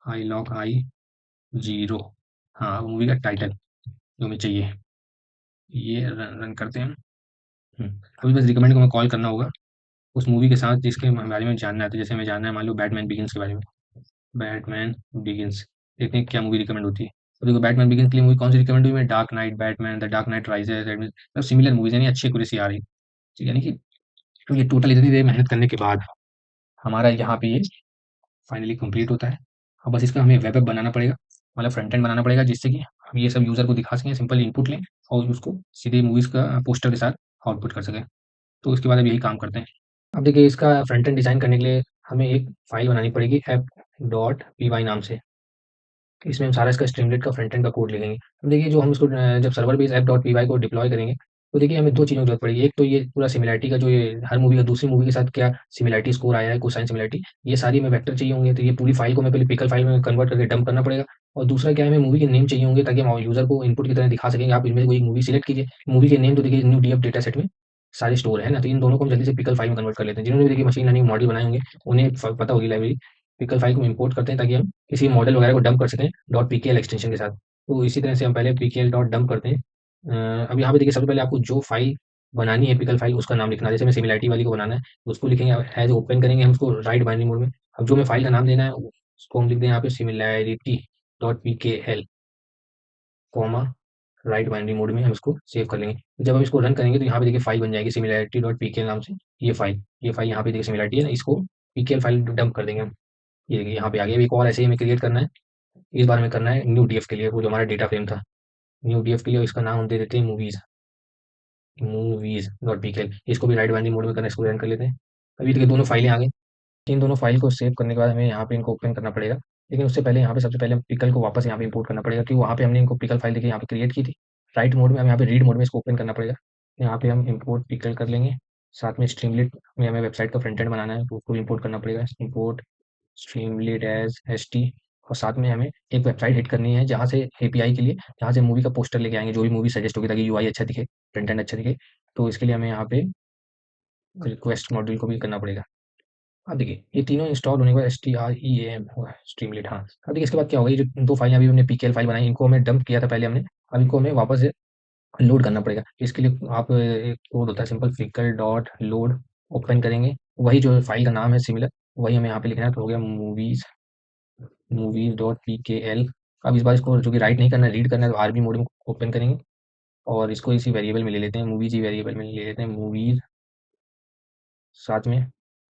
आई लॉक आई 0, हाँ मूवी का टाइटल जो हमें चाहिए, ये रन करते हैं। अभी बस रिकमेंड को हमें कॉल करना होगा उस मूवी के साथ जिसके बारे में जानना है। तो जैसे हमें जानना है मान लो बैटमैन बिगिंस के बारे में, बैटमैन बिगिंस, देखते हैं क्या मूवी रिकमेंड होती है। तो देखो बैटमैन बिगिंस के लिए मूवी कौन सी रिकमेंड हुई है, dark night, Batman the dark night rises, मतलब सिमिलर मूवीज यानी अच्छी एक्यूरेसी आ रही, ठीक है, यानी कि तो ये टोटल इतनी देर मेहनत करने के बाद हमारा यहाँ पे ये फाइनली कंप्लीट होता है। अब बस इसका हमें वेब ऐप बनाना पड़ेगा, मतलब फ्रंट एंड बनाना पड़ेगा, जिससे कि हम ये सब यूज़र को दिखा सकें, सिंपल इनपुट लें और उसको सीधे मूवीज़ का पोस्टर के साथ आउटपुट कर सकें। तो उसके बाद अब यही काम करते हैं। अब देखिए इसका फ्रंट एंड डिज़ाइन करने के लिए हमें एक फ़ाइल बनानी पड़ेगी app.py नाम से। इसमें हम सारा इसका स्ट्रीमलेट का फ्रंट एंड का कोड लिखेंगे। अब देखिए जो हम इसको जब सर्वर बेस app.py को डिप्लॉय करेंगे, तो देखिए हमें 2 चीज़ों की ज़रूरत पड़ेगी। एक तो ये पूरा सिमिलैरिटी का जो ये हर मूवी का दूसरी मूवी के साथ क्या सिमिलैरिटी स्कोर आया है, कोसाइन सिमिलैरिटी, ये सारी हमें वेक्टर चाहिए होंगे। तो ये पूरी फ़ाइल को हमें पहले पिकल फ़ाइल में कन्वर्ट करके डंप करना पड़ेगा। और दूसरा क्या है, हमें मूवी के नेम चाहिए होंगे ताकि हम यूज़र को इनपुट की तरह दिखा सकेंगे, आप इनमें से कोई एक मूवी सिलेक्ट कीजिए। मूवी के नेम तो देखिए न्यू डीएफ डेटा सेट में सारे स्टोर है ना, तो इन दोनों को हम जल्दी से पिकल फ़ाइल में कन्वर्ट कर लेते हैं। जिन्होंने भी देखिए मशीन लर्निंग मॉडल बनाए होंगे, उन्हें पता होगी लाइब्रेरी। पिकल फ़ाइल को इम्पोर्ट करते हैं ताकि हम किसी मॉडल वगैरह को डंप कर सकें .pkl एक्सटेंशन के साथ। तो इसी तरह से हम पहले pkl डॉट डंप करते हैं। अब यहाँ पे देखिए सबसे पहले आपको जो फ़ाइल बनानी है पिकल फाइल, उसका नाम लिखना है। जैसे मैं सिमिलैरिटी वाली को बनाना है, तो उसको लिखेंगे एज ओपन करेंगे हम उसको राइट बाइनरी मोड में। अब जो हमें फाइल का नाम देना है उसको हम लिख दें यहाँ पे सिमिलैरिटी डॉट पी के L comma right binary mode में हम इसको सेव कर लेंगे। जब हम इसको रन करेंगे तो यहाँ पे देखिए फाइल बन जाएगी सिमिलैरिटी डॉट पी के नाम से। ये फाइल यहाँ पे देखिए सिमिलैरिटी है ना, इसको पी के एल फाइल डंप कर देंगे हम। ये देखिए यहाँ पे आ गया। अब एक और ऐसे ही हमें क्रिएट करना है। इस बार हमें करना है न्यू डीएफ के लिए, वो जो हमारा डेटा फ्रेम था। न्यू डीएफ के लिए इसका नाम हम दे देते हैं मूवीज डॉट पी के एल। इसको भी राइट बाइनरी मोड में करना है, इसको रन कर लेते हैं। अभी देखिए दोनों फाइलें आ गई। इन दोनों फाइल को सेव करने के बाद हमें यहाँ पे इनको ओपन करना पड़ेगा। लेकिन उससे पहले यहाँ पे सबसे पहले पिकल को वापस यहाँ पे इंपोर्ट करना पड़ेगा, क्योंकि वहाँ पे हमने इनको पिकल फाइल देखिए यहाँ पे क्रिएट की थी राइट मोड में। हम यहाँ पे रीड मोड में इसको ओपन करना पड़ेगा। यहाँ पे हम इंपोर्ट पिकल कर लेंगे। साथ में स्ट्रीमलिट में हमें वेबसाइट का फ्रंट एंड बनाना है, तो उसको इंपोर्ट करना पड़ेगा। Import Streamlit as S T. और साथ में हमें एक वेबसाइट हिट करनी है जहाँ से एपीआई के लिए, जहाँ से मूवी का पोस्टर लेके आएंगे, जो भी मूवी सजेस्ट होगी, ताकि यूआई अच्छा दिखे, फ्रंट एंड अच्छा दिखे। तो इसके लिए हमें यहाँ पे रिक्वेस्ट मॉड्यूल को भी करना पड़ेगा। अब देखिए ये तीनों इंस्टॉल होने के बाद STREAM हुआ स्ट्रीमलेट। हाँ, अब देखिए इसके बाद क्या होगा, ये जो 2 फाइलें अभी हमने पीकेएल फाइल बनाई, इनको हमें डंप किया था पहले हमने। अब इनको हमें वापस से लोड करना पड़ेगा। इसके लिए आप एक कोड होता है simple pickle dot load, open करेंगे, वही जो फाइल का नाम है सिमिलर, वही हमें यहाँ पे लिखना है। तो हो गया मूवीज डॉट पी के एल। अब इस बार इसको जो कि राइट नहीं करना है, रीड करना है, तो आरबी मोड में ओपन करेंगे और इसको इसी वेरिएबल में ले लेते हैं, मूवीज ही वेरिएबल में ले लेते हैं मूवीज। साथ में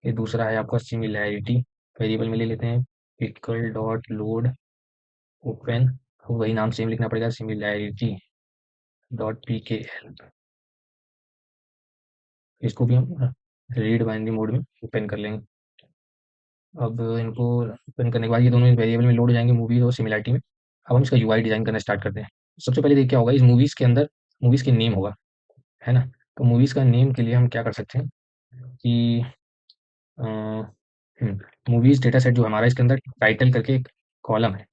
ये दूसरा है आपका सिमिलैरिटी, वेरिएबल में ले लेते हैं पिकल डॉट लोड ओपन। वही नाम सेम लिखना पड़ेगा, सिमिलैरिटी डॉट पी के एल। इसको भी हम रीड बाइनरी मोड में ओपन कर लेंगे। अब इनको ओपन करने के बाद ये दोनों वेरिएबल में लोड हो जाएंगे, मूवीज और सिमिलैरिटी में। अब हम इसका यूआई डिजाइन करना स्टार्ट करते हैं। सबसे पहले देखिए क्या होगा, इस मूवीज के अंदर मूवीज के नेम होगा, है ना। तो मूवीज का नेम के लिए हम क्या कर सकते हैं कि मूवीज डेटा सेट जो हमारा, इसके अंदर टाइटल करके एक कॉलम है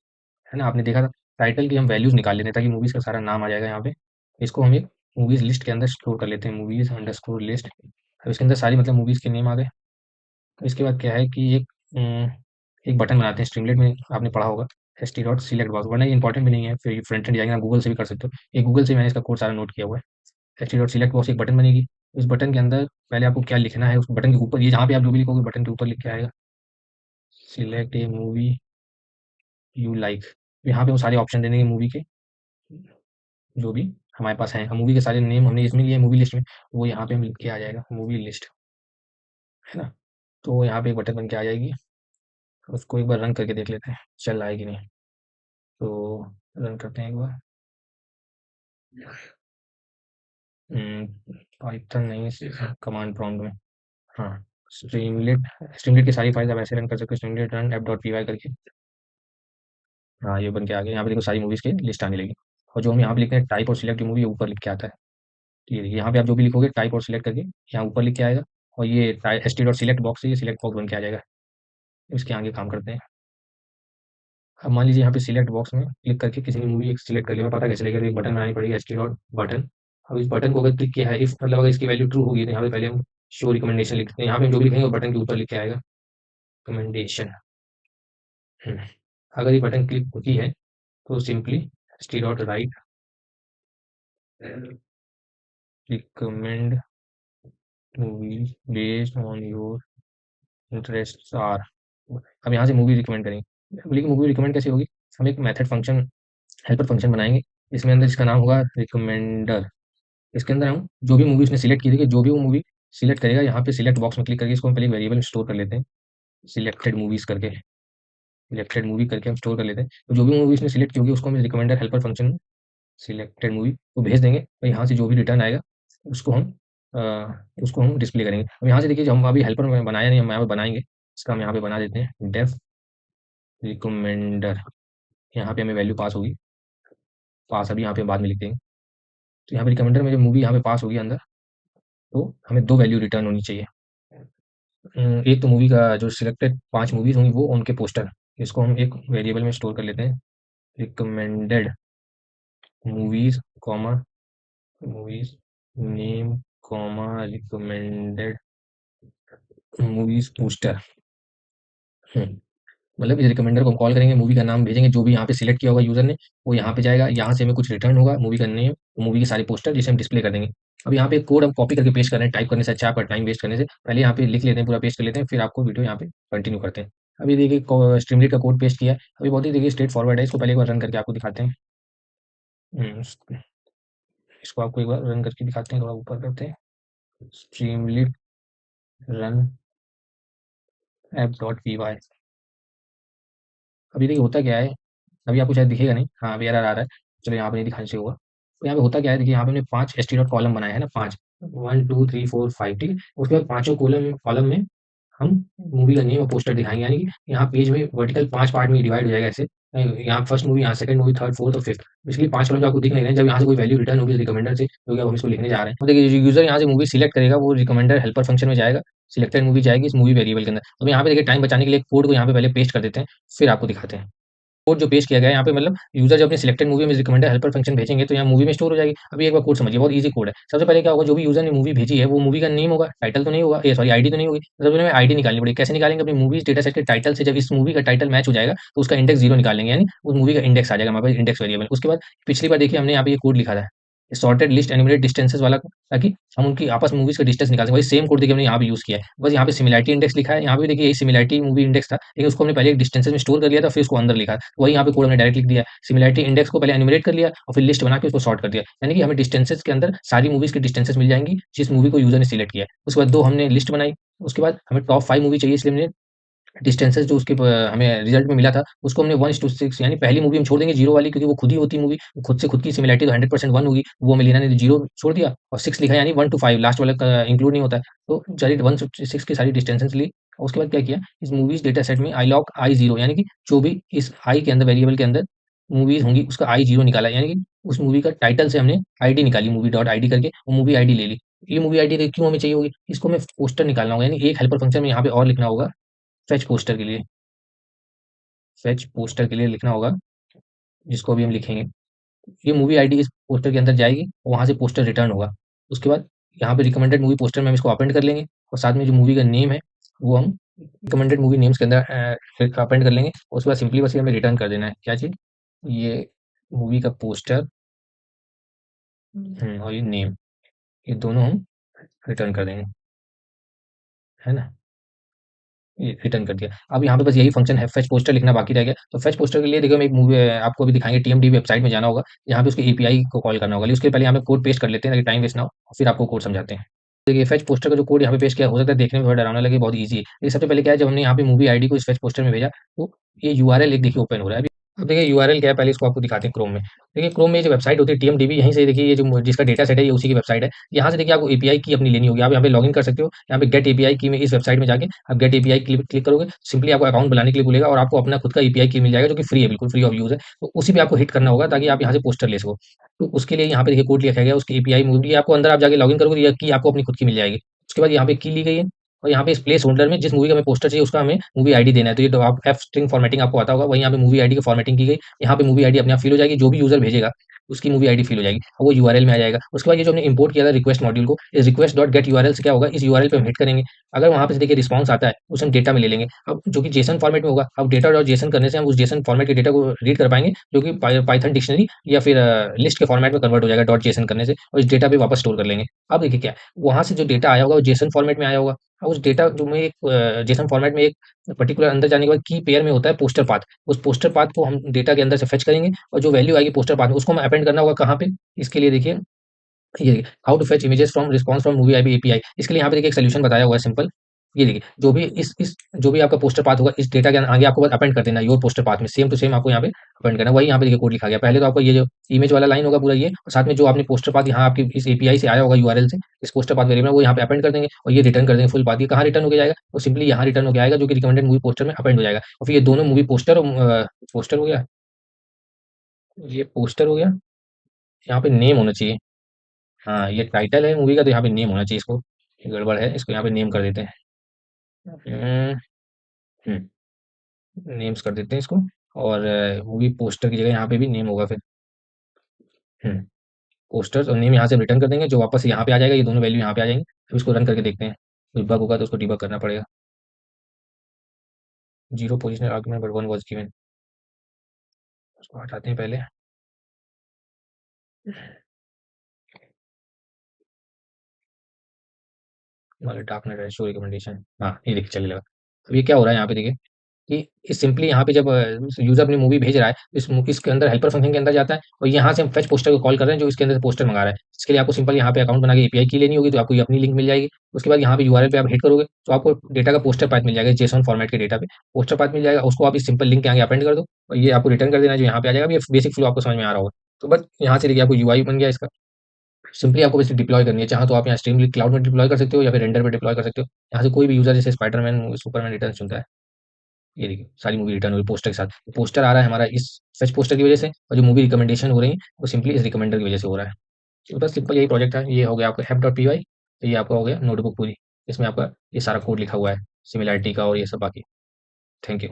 ना, आपने देखा था। टाइटल की हम वैल्यूज निकाल लेते हैं ताकि मूवीज का सारा नाम आ जाएगा यहाँ पे। इसको हम एक मूवीज लिस्ट के अंदर स्टोर कर लेते हैं, मूवीज अंडरस्कोर लिस्ट। अब इसके अंदर सारी मतलब मूवीज के नेम आ गए। तो इसके बाद क्या है कि एक बटन बनाते हैं स्ट्रीमलेट में, आपने पढ़ा होगा S T dot select box, वरना ये इंपॉर्टेंट भी नहीं है, फिर फ्रंट एंड जाएंगे, आप गूगल से भी कर सकते हो। ये गूगल से मैंने इसका कोड सारा नोट किया हुआ है। S T dot select box एक बटन बनेगी। उस बटन के अंदर पहले आपको क्या लिखना है, उस बटन के ऊपर, ये जहाँ पे आप जो भी लिखोगे बटन के ऊपर लिख के आएगा select A movie you like. यहाँ पे वो सारे ऑप्शन देने के मूवी के जो भी हमारे पास है, मूवी के सारे नेम हमने इसमें लिए मूवी लिस्ट में, वो यहाँ पे हम लिख के आ जाएगा मूवी लिस्ट, है ना। तो यहाँ पे एक बटन बन के आ जाएगी। उसको एक बार रन करके देख लेते हैं चल रहा है कि नहीं। तो रन करते हैं एक बार। पाइथन नहीं, कमांड प्रॉम्प्ट में। हाँ, स्ट्रीमलेट स्ट्रीमलेट की सारी फाइल्स आप ऐसे रन कर सकते हो, streamlit run app dot P Y करके। हाँ, ये बन के आ गया। यहाँ पे देखो सारी मूवीज़ की लिस्ट आने लगी। और जो हम यहाँ पे लिखते हैं टाइप और सिलेक्ट मूवी, ऊपर लिख के आता है। तो ये देखिए यहाँ पे आप जो भी लिखोगे टाइप और सिलेक्ट करके यहाँ ऊपर लिख के आएगा। और ये S T dot select box से ये सिलेक्ट बॉक्स बन के आ जाएगा। इसके आगे काम करते हैं। अब मान लीजिए यहाँ पे सिलेक्ट बॉक्स में क्लिक करके किसी भी मूवी एक सिलेक्ट कर लिया, पता कैसे चलेगा, तो एक बटन बनानी पड़ेगी एस टी डॉट बटन। अब इस बटन को अगर क्लिक किया है, इफ मतलब अगर इसकी वैल्यू ट्रू होगी, तो यहाँ पे पहले हम शो रिकमेंडेशन लिखते हैं। यहाँ पे हम जो भी लिखेंगे वो बटन के ऊपर लिख के आएगा रिकमेंडेशन। अगर ये बटन क्लिक होती है तो simply S T dot write recommend movies based on your interest are. अब यहाँ से मूवी रिकमेंड करेंगे। लेकिन मूवी रिकमेंड कैसे होगी, हम एक मेथड फंक्शन, हेल्पर फंक्शन बनाएंगे। इसमें अंदर इसका नाम होगा रिकमेंडर। इसके अंदर हम जो भी मूवी उसने सिलेक्ट की थी, कि जो भी वो मूवी सिलेक्ट करेगा, यहाँ पे सिलेक्ट बॉक्स में क्लिक करके इसको हम पहले वेरिएबल में स्टोर कर लेते हैं, सिलेक्टेड मूवीज करके। सिलेक्टेड मूवी करके हम स्टोर कर लेते हैं। तो जो भी मूवी उसने सिलेक्ट की होगी उसको हम रिकमेंडर हेल्पर फंक्शन में सिलेक्टेड मूवी को भेज देंगे। तो यहाँ से जो भी रिटर्न आएगा उसको हम उसको हम डिस्प्ले करेंगे। अब यहाँ से देखिए, जो हम अभी हेल्पर में बनाया नहीं, हम यहाँ पे बनाएंगे। इसका हम यहाँ पे बना देते हैं डेफ रिकमेंडर। यहाँ पे हमें वैल्यू पास होगी, पास अभी यहाँ पे बाद में लिख देंगे। तो यहाँ पे रिकमेंडर में जब मूवी यहाँ पे पास होगी अंदर, तो हमें 2 वैल्यू रिटर्न होनी चाहिए। एक तो मूवी का जो सिलेक्टेड 5 मूवीज़ होंगी वो उनके पोस्टर, इसको हम एक वेरिएबल में स्टोर कर लेते हैं, recommended movies, comma movies name, comma recommended movies poster. हुँ। मतलब इस रिकमेंडर को हम कॉल करेंगे, मूवी का नाम भेजेंगे, जो भी यहाँ पे सिलेक्ट किया होगा यूज़र ने, वो यहाँ पे जाएगा, यहाँ से हमें कुछ रिटर्न होगा, मूवी का नेम, मूवी के सारे पोस्टर जिसे हम डिस्प्ले कर देंगे। अब यहाँ पे कोड हम कॉपी करके पेस्ट कर रहे हैं, टाइप करने से अच्छा, आपका टाइम वेस्ट करने से पहले यहाँ पे लिख लेते हैं, पूरा पेस्ट कर लेते हैं, फिर आपको वीडियो यहाँ पे कंटिन्यू करते हैं। अभी देखिए स्ट्रीमलीट का कोड पेस्ट किया है, अभी बहुत ही देखिए स्ट्रेट फॉरवर्ड है, इसको पहले एक बार रन करके आपको दिखाते हैं। इसको आपको एक बार रन करके दिखाते हैं, थोड़ा ऊपर करते हैं, Streamlit run app dot P Y. अभी देखिए होता क्या है, अभी आपको शायद दिखेगा नहीं, हाँ अभी एरर आ रहा है, चलो यहाँ पे नहीं दिखाने से होगा। तो यहाँ पे होता क्या है, देखिए यहाँ पे हमने 5 htdot कॉलम बनाए हैं ना, 5, 1 2 3 4 5, ठीक है। उसके बाद पांचों कॉलम कॉलम में हम मूवी का नेम और पोस्टर दिखाएंगे, यानी कि यहाँ पेज में वर्टिकल 5 पार्ट में डिवाइड हो जाएगा ऐसे। यहाँ फर्स्ट मूवी, यहाँ सेकंड मूवी, थर्ड, फोर्थ और फिफ्थ, इसलिए 5 कॉलम जो आपको दिख नहीं रहे हैं, जब यहाँ से कोई वैल्यू रिटर्न होगी रिकमेंडर से, जो कि अब हम इसको लिखने जा रहे हैं, तो देखिए यूजर यहाँ से मूवी सिलेक्ट करेगा, वो रिकमेंडर हेल्पर फंक्शन में जाएगा, सिलेक्टेड मूवी जाएगी इस मूवी वेरिएबल के अंदर। अब यहाँ पे देखिए टाइम बचाने के लिए कोड को यहाँ पे पहले पेस्ट कर देते हैं, फिर आपको दिखाते हैं। कोड जो पेश किया गया है यहाँ पे, मतलब यूजर जब अपनी सिलेक्टेड मूवी में रिकमेंडर हेल्पर फंक्शन भेजेंगे तो यहाँ मूवी में स्टोर हो जाएगी। अभी एक बार कोड समझिए, बहुत ईजी कोड है। सबसे पहले क्या होगा, जो भी यूजर ने मूवी भेजी है वो मूवी का नेम होगा, टाइटल तो नहीं होगा, ये सॉरी आईडी तो नहीं होगी। सबसे पहले हमें आईडी निकालनी पड़ेगी। कैसे निकालेंगे, अपनी मूवीज डेटा सेट के टाइटल से जब इस मूवी का टाइटल मैच हो जाएगा तो उसका इंडेक्स 0 निकालेंगे, यानी उस मूवी का इंडेक्स आ जाएगा हमारे पास, इंडेक्स वेरिएबल। उसके बाद पिछली बार देखिए हमने यहाँ पे ये कोड लिखा था, सॉर्टेड लिस्ट एनिमेटेड डिस्टेंसेस वाला, ताकि हम उनकी आपस में मूवीज का डिस्टेंस निकाल सकें। वही सेम कोड देखिए हमने यहाँ पे यूज किया है, बस यहाँ पे सिमिलैरिटी इंडेक्स लिखा है। यहाँ पे देखिए यही सिमिलैरिटी मूवी इंडेक्स था, लेकिन उसको हमने पहले एक डिस्टेंसेस में स्टोर कर लिया था, फिर उसको अंदर लिखा। वही यहाँ पे कोड हमने डायरेक्ट लिख दिया, सिमिलैरिटी इंडेक्स को पहले एनिमेट कर लिया और फिर लिस्ट बना के उसको सॉर्ट कर दिया, यानी कि हमें डिस्टेंसेस के अंदर सारी मूवीज के डिस्टेंसेस मिल जाएंगी जिस मूवी को यूजर ने सिलेक्ट किया है। उसके बाद 2 हमने लिस्ट बनाई, उसके बाद हमें टॉप 5 मूवी चाहिए, इसलिए हमने डिस्टेंसेस जो उसके हमें रिजल्ट में मिला था उसको हमने 1:6, यानी पहली मूवी हम छोड़ देंगे 0 वाली, क्योंकि वो खुद ही होती मूवी, खुद से खुद की सिमिलैरिटी तो 100% 1 होगी, वो हमें लेना नहीं, तो 0 छोड़ दिया और 6 लिखा, यानी 1 to 5 लास्ट वाला का इंक्लूड नहीं होता है। तो सारी 1:6 की सारी डिस्टेंसेस ली और उसके बाद क्या किया, इस मूवीज डेटा सेट में आई लॉग आई 0, यानी कि जो भी इस आई के अंदर वेरिएबल के अंदर मूवीज होंगी उसका आई 0 निकाला, यानी कि उस मूवी का टाइटल से हमने आईडी निकाली, मूवी डॉट आईडी करके वो मूवी आईडी ले ली। ये मूवी आईडी क्यों हमें चाहिए होगी, इसको हमें पोस्टर निकालना होगा, यानी एक हेल्पर फंक्शन में यहाँ पे और लिखना होगा, फेच पोस्टर के लिए, फेच पोस्टर के लिए लिखना होगा, जिसको अभी हम लिखेंगे। ये मूवी आईडी इस पोस्टर के अंदर जाएगी और वहाँ से पोस्टर रिटर्न होगा। उसके बाद यहाँ पे रिकमेंडेड मूवी पोस्टर में हम इसको अपेंड कर लेंगे और साथ में जो मूवी का नेम है वो हम रिकमेंडेड मूवी नेम्स के अंदर अपेंड कर लेंगे। उसके बाद सिंपली बस ये हमें रिटर्न कर देना है, क्या चीज़, ये मूवी का पोस्टर और ये नेम, ये दोनों हम रिटर्न कर देंगे, है ना। ये रिटर्न कर दिया। अब यहाँ पे बस यही फंक्शन है, फेच पोस्टर लिखना बाकी रह गया। तो फेच पोस्टर के लिए देखो हम एक मूवी आपको अभी दिखाएंगे, टीएमडी वेबसाइट में जाना होगा, यहाँ पे उसके एपीआई को कॉल करना होगा। उसके पहले यहाँ पे कोड पेस्ट कर लेते हैं ताकि टाइम वेस्ट ना हो, और फिर आपको कोड समझाते हैं। देखिए फेच पोस्टर का जो कोड यहाँ पे पेस्ट किया, हो सकता है देखने में थोड़ा डरावना लगे, बहुत ईजी है। लेकिन सबसे पहले क्या है, जब हमने यहाँ पे मूवी आईडी को इस फेच पोस्टर में भेजा तो ये यूआरएल एक देखिए ओपन हो रहा है। अब देखिए यूआरएल क्या है, पहले इसको आपको दिखाते हैं क्रोम में। देखिए क्रोम में ये जो वेबसाइट होती है टीएमडीबी, यहीं से देखिए ये जो जिसका डेटा सेट है ये उसी की वेबसाइट है। यहाँ से देखिए आपको एपीआई की अपनी लेनी होगी, आप यहाँ पे लॉगिन कर सकते हो। यहाँ पे गेट एपीआई की में इस वेबसाइट में जाके आप गेट एपीआई क्लिक करोगे, सिंपली आपको अकाउंट बनाने के लिए बोलेगा और आपको अपना खुद का एपीआई की मिल जाएगा, जो कि फ्री है, बिल्कुल फ्री ऑफ यूज है। तो उसी पे आपको हिट करना होगा ताकि आप यहाँ से पोस्टर ले सको। तो उसके लिए यहाँ पे देखिए कोड लिखा गया, उसकी एपीआई मूवी आपको अंदर आप जाके लॉगिन करोगे, की आपको अपनी खुद की मिल जाएगी। उसके बाद यहाँ पे की ली गई है और यहाँ पे इस प्लेस होल्डर में जिस मूवी का हमें पोस्टर चाहिए उसका हमें मूवी आईडी देना है। तो ये तो आप एफ स्ट्रिंग फॉर्मेटिंग आपको आता होगा, वहीं यहाँ पे मूवी आईडी की फॉर्मेटिंग की गई। यहाँ पे मूवी आईडी अपने आप फिल हो जाएगी, जो भी यूजर भेजेगा उसकी मूवी आईडी फिल हो जाएगी और वो यूआरएल में आ जाएगा। उसके बाद ये जो हमने इंपोर्ट किया था रिक्वेस्ट मॉड्यूल को, इस रिक्वेस्ट डॉट गेट यूआरएल से क्या होगा, इस यूआरएल पे हम हिट करेंगे। अगर वहाँ पे से देखिए रिस्पॉन्स आता है उसे हम डेटा में ले लेंगे, अब जो कि जेसन फॉर्मेट में होगा। अब डेटा डॉट जेसन करने से हम उस जेसन फॉर्मेट के डेटा को रीड कर पाएंगे, जो कि पाइथन डिक्शनरी या फिर लिस्ट के फॉर्मेट में कन्वर्ट हो जाएगा डॉट जेसन करने से, और इस डेटा पे वापस स्टोर कर लेंगे। अब देखिए क्या, वहाँ से जो डेटा आया होगा वो जेसन फॉर्मेट में आया होगा। अब उस डेटा जो में एक जेसन फॉर्मेट में एक पर्टिकुलर अंदर जाने के बाद की पेयर में होता है पोस्टर पाथ, उस पोस्टर पाथ को हम डेटा के अंदर से फेच करेंगे और जो वैल्यू आएगी पोस्टर पाथ में उसको हमें अपेंड करना होगा कहाँ पे। इसके लिए देखिए ये how to fetch images from response from movie ID API, इसके लिए यहाँ पे देखिए एक सोल्यूशन बताया हुआ है सिंपल। ये देखिए जो भी इस जो भी आपका पोस्टर पाथ होगा इस डेटा के आगे आपको बस अपेंड कर देना है योर पोस्टर पाथ में, सेम टू सेम आपको यहाँ पे अपेंड करना है। वही यहाँ पे देखिए कोड लिखा गया, पहले तो आपको ये जो इमेज वाला लाइन होगा पूरा ये, और साथ में जो आपने पोस्टर पाथ यहाँ आपकी इस एपीआई से आया होगा यूआरएल से, इस पोस्टर पाथ वेरिएबल वो यहाँ पे अपेंड कर देंगे और ये रिटर्न कर देंगे फुल पाथ। ये कहाँ रिटर्न होके जाएगा, वो सिंपली यहाँ रिटर्न होके आएगा, जो कि रिकमेंडेड मूवी पोस्टर में अपेंड हो जाएगा। और फिर ये दोनों मूवी पोस्टर पोस्टर हो गया, ये पोस्टर हो गया, यहाँ पे नेम होना चाहिए, हाँ, ये टाइटल है मूवी का, तो यहाँ पे नेम होना चाहिए इसको। ये गड़बड़ है, इसको यहाँ पे नेम कर देते हैं। हम्म, हम्म, नेम्स कर देते हैं इसको। और मूवी पोस्टर की जगह यहाँ पे भी नेम होगा फिर। हम्म, पोस्टर्स और नेम यहाँ से हम रिटर्न कर देंगे, जो वापस यहाँ पे आ जाएगा, ये दोनों वैल्यू यहाँ पे आ जाएंगे। अब इसको रन करके देखते हैं, कोई बग होगा तो उसको डिबग करना पड़ेगा। Zero positional argument but one was given, उसको हटाते हैं पहले। हमारे डार्क नाइट शो रिकमेंडेशन, हाँ ये देखिए चलने लगा। अब ये क्या हो रहा है यहाँ पे देखिए, कि सिंपली यहाँ पे जब यूजर अपनी मूवी भेज रहा है, इसके अंदर हेल्पर फंक्शन के अंदर जाता है, और यहाँ से हम फेच पोस्टर को कॉल कर रहे हैं, जो इसके अंदर से पोस्टर मंगा रहा है। इसके लिए आपको सिंपल यहाँ पे अकाउंट बना के एपीआई की लेनी होगी, तो आपको ये अपनी लिंक मिल जाएगी। उसके बाद यहाँ पे यूआरएल पे आप हिट करोगे, तो आपको डेटा का पोस्टर पाथ मिल जाएगा, जेसॉन फॉर्मेट के डेटा पे पोस्टर पाथ मिल जाएगा। उसको आप इस सिंपल लिंक के आगे अपेंड कर दो, और ये आपको रिटर्न कर देना है, जो यहाँ पे आ जाएगा। अब ये बेसिक फ्लो आपको समझ में आ रहा होगा। तो बस यहाँ से देखिए आपको यूआई बन गया इसका। सिंपली आपको बस डिप्लॉय करनी है, चाहे तो आप यहाँ स्ट्रीमली क्लाउड में डिप्लॉय कर सकते हो, या फिर रेंडर पे डिप्लॉय कर सकते हो। यहाँ से कोई भी यूजर जैसे स्पाइडरमैन सुपरमैन रिटर्न चुनता है, ये देखिए सारी मूवी रिटर्न हुई पोस्टर के साथ। पोस्टर आ रहा है हमारा इस फेच पोस्टर की वजह से, और जो मूवी रिकमेंडेशन हो रही है वो सिंपली इस रिकमेंडर की वजह से हो रहा है। तो बस सिंपल यही प्रोजेक्ट है। ये हो गया आपका help.py, तो ये आपका हो गया नोटबुक पूरी। इसमें आपका ये सारा कोड लिखा हुआ है, सिमिलैरिटी का और ये सब बाकी। Thank you.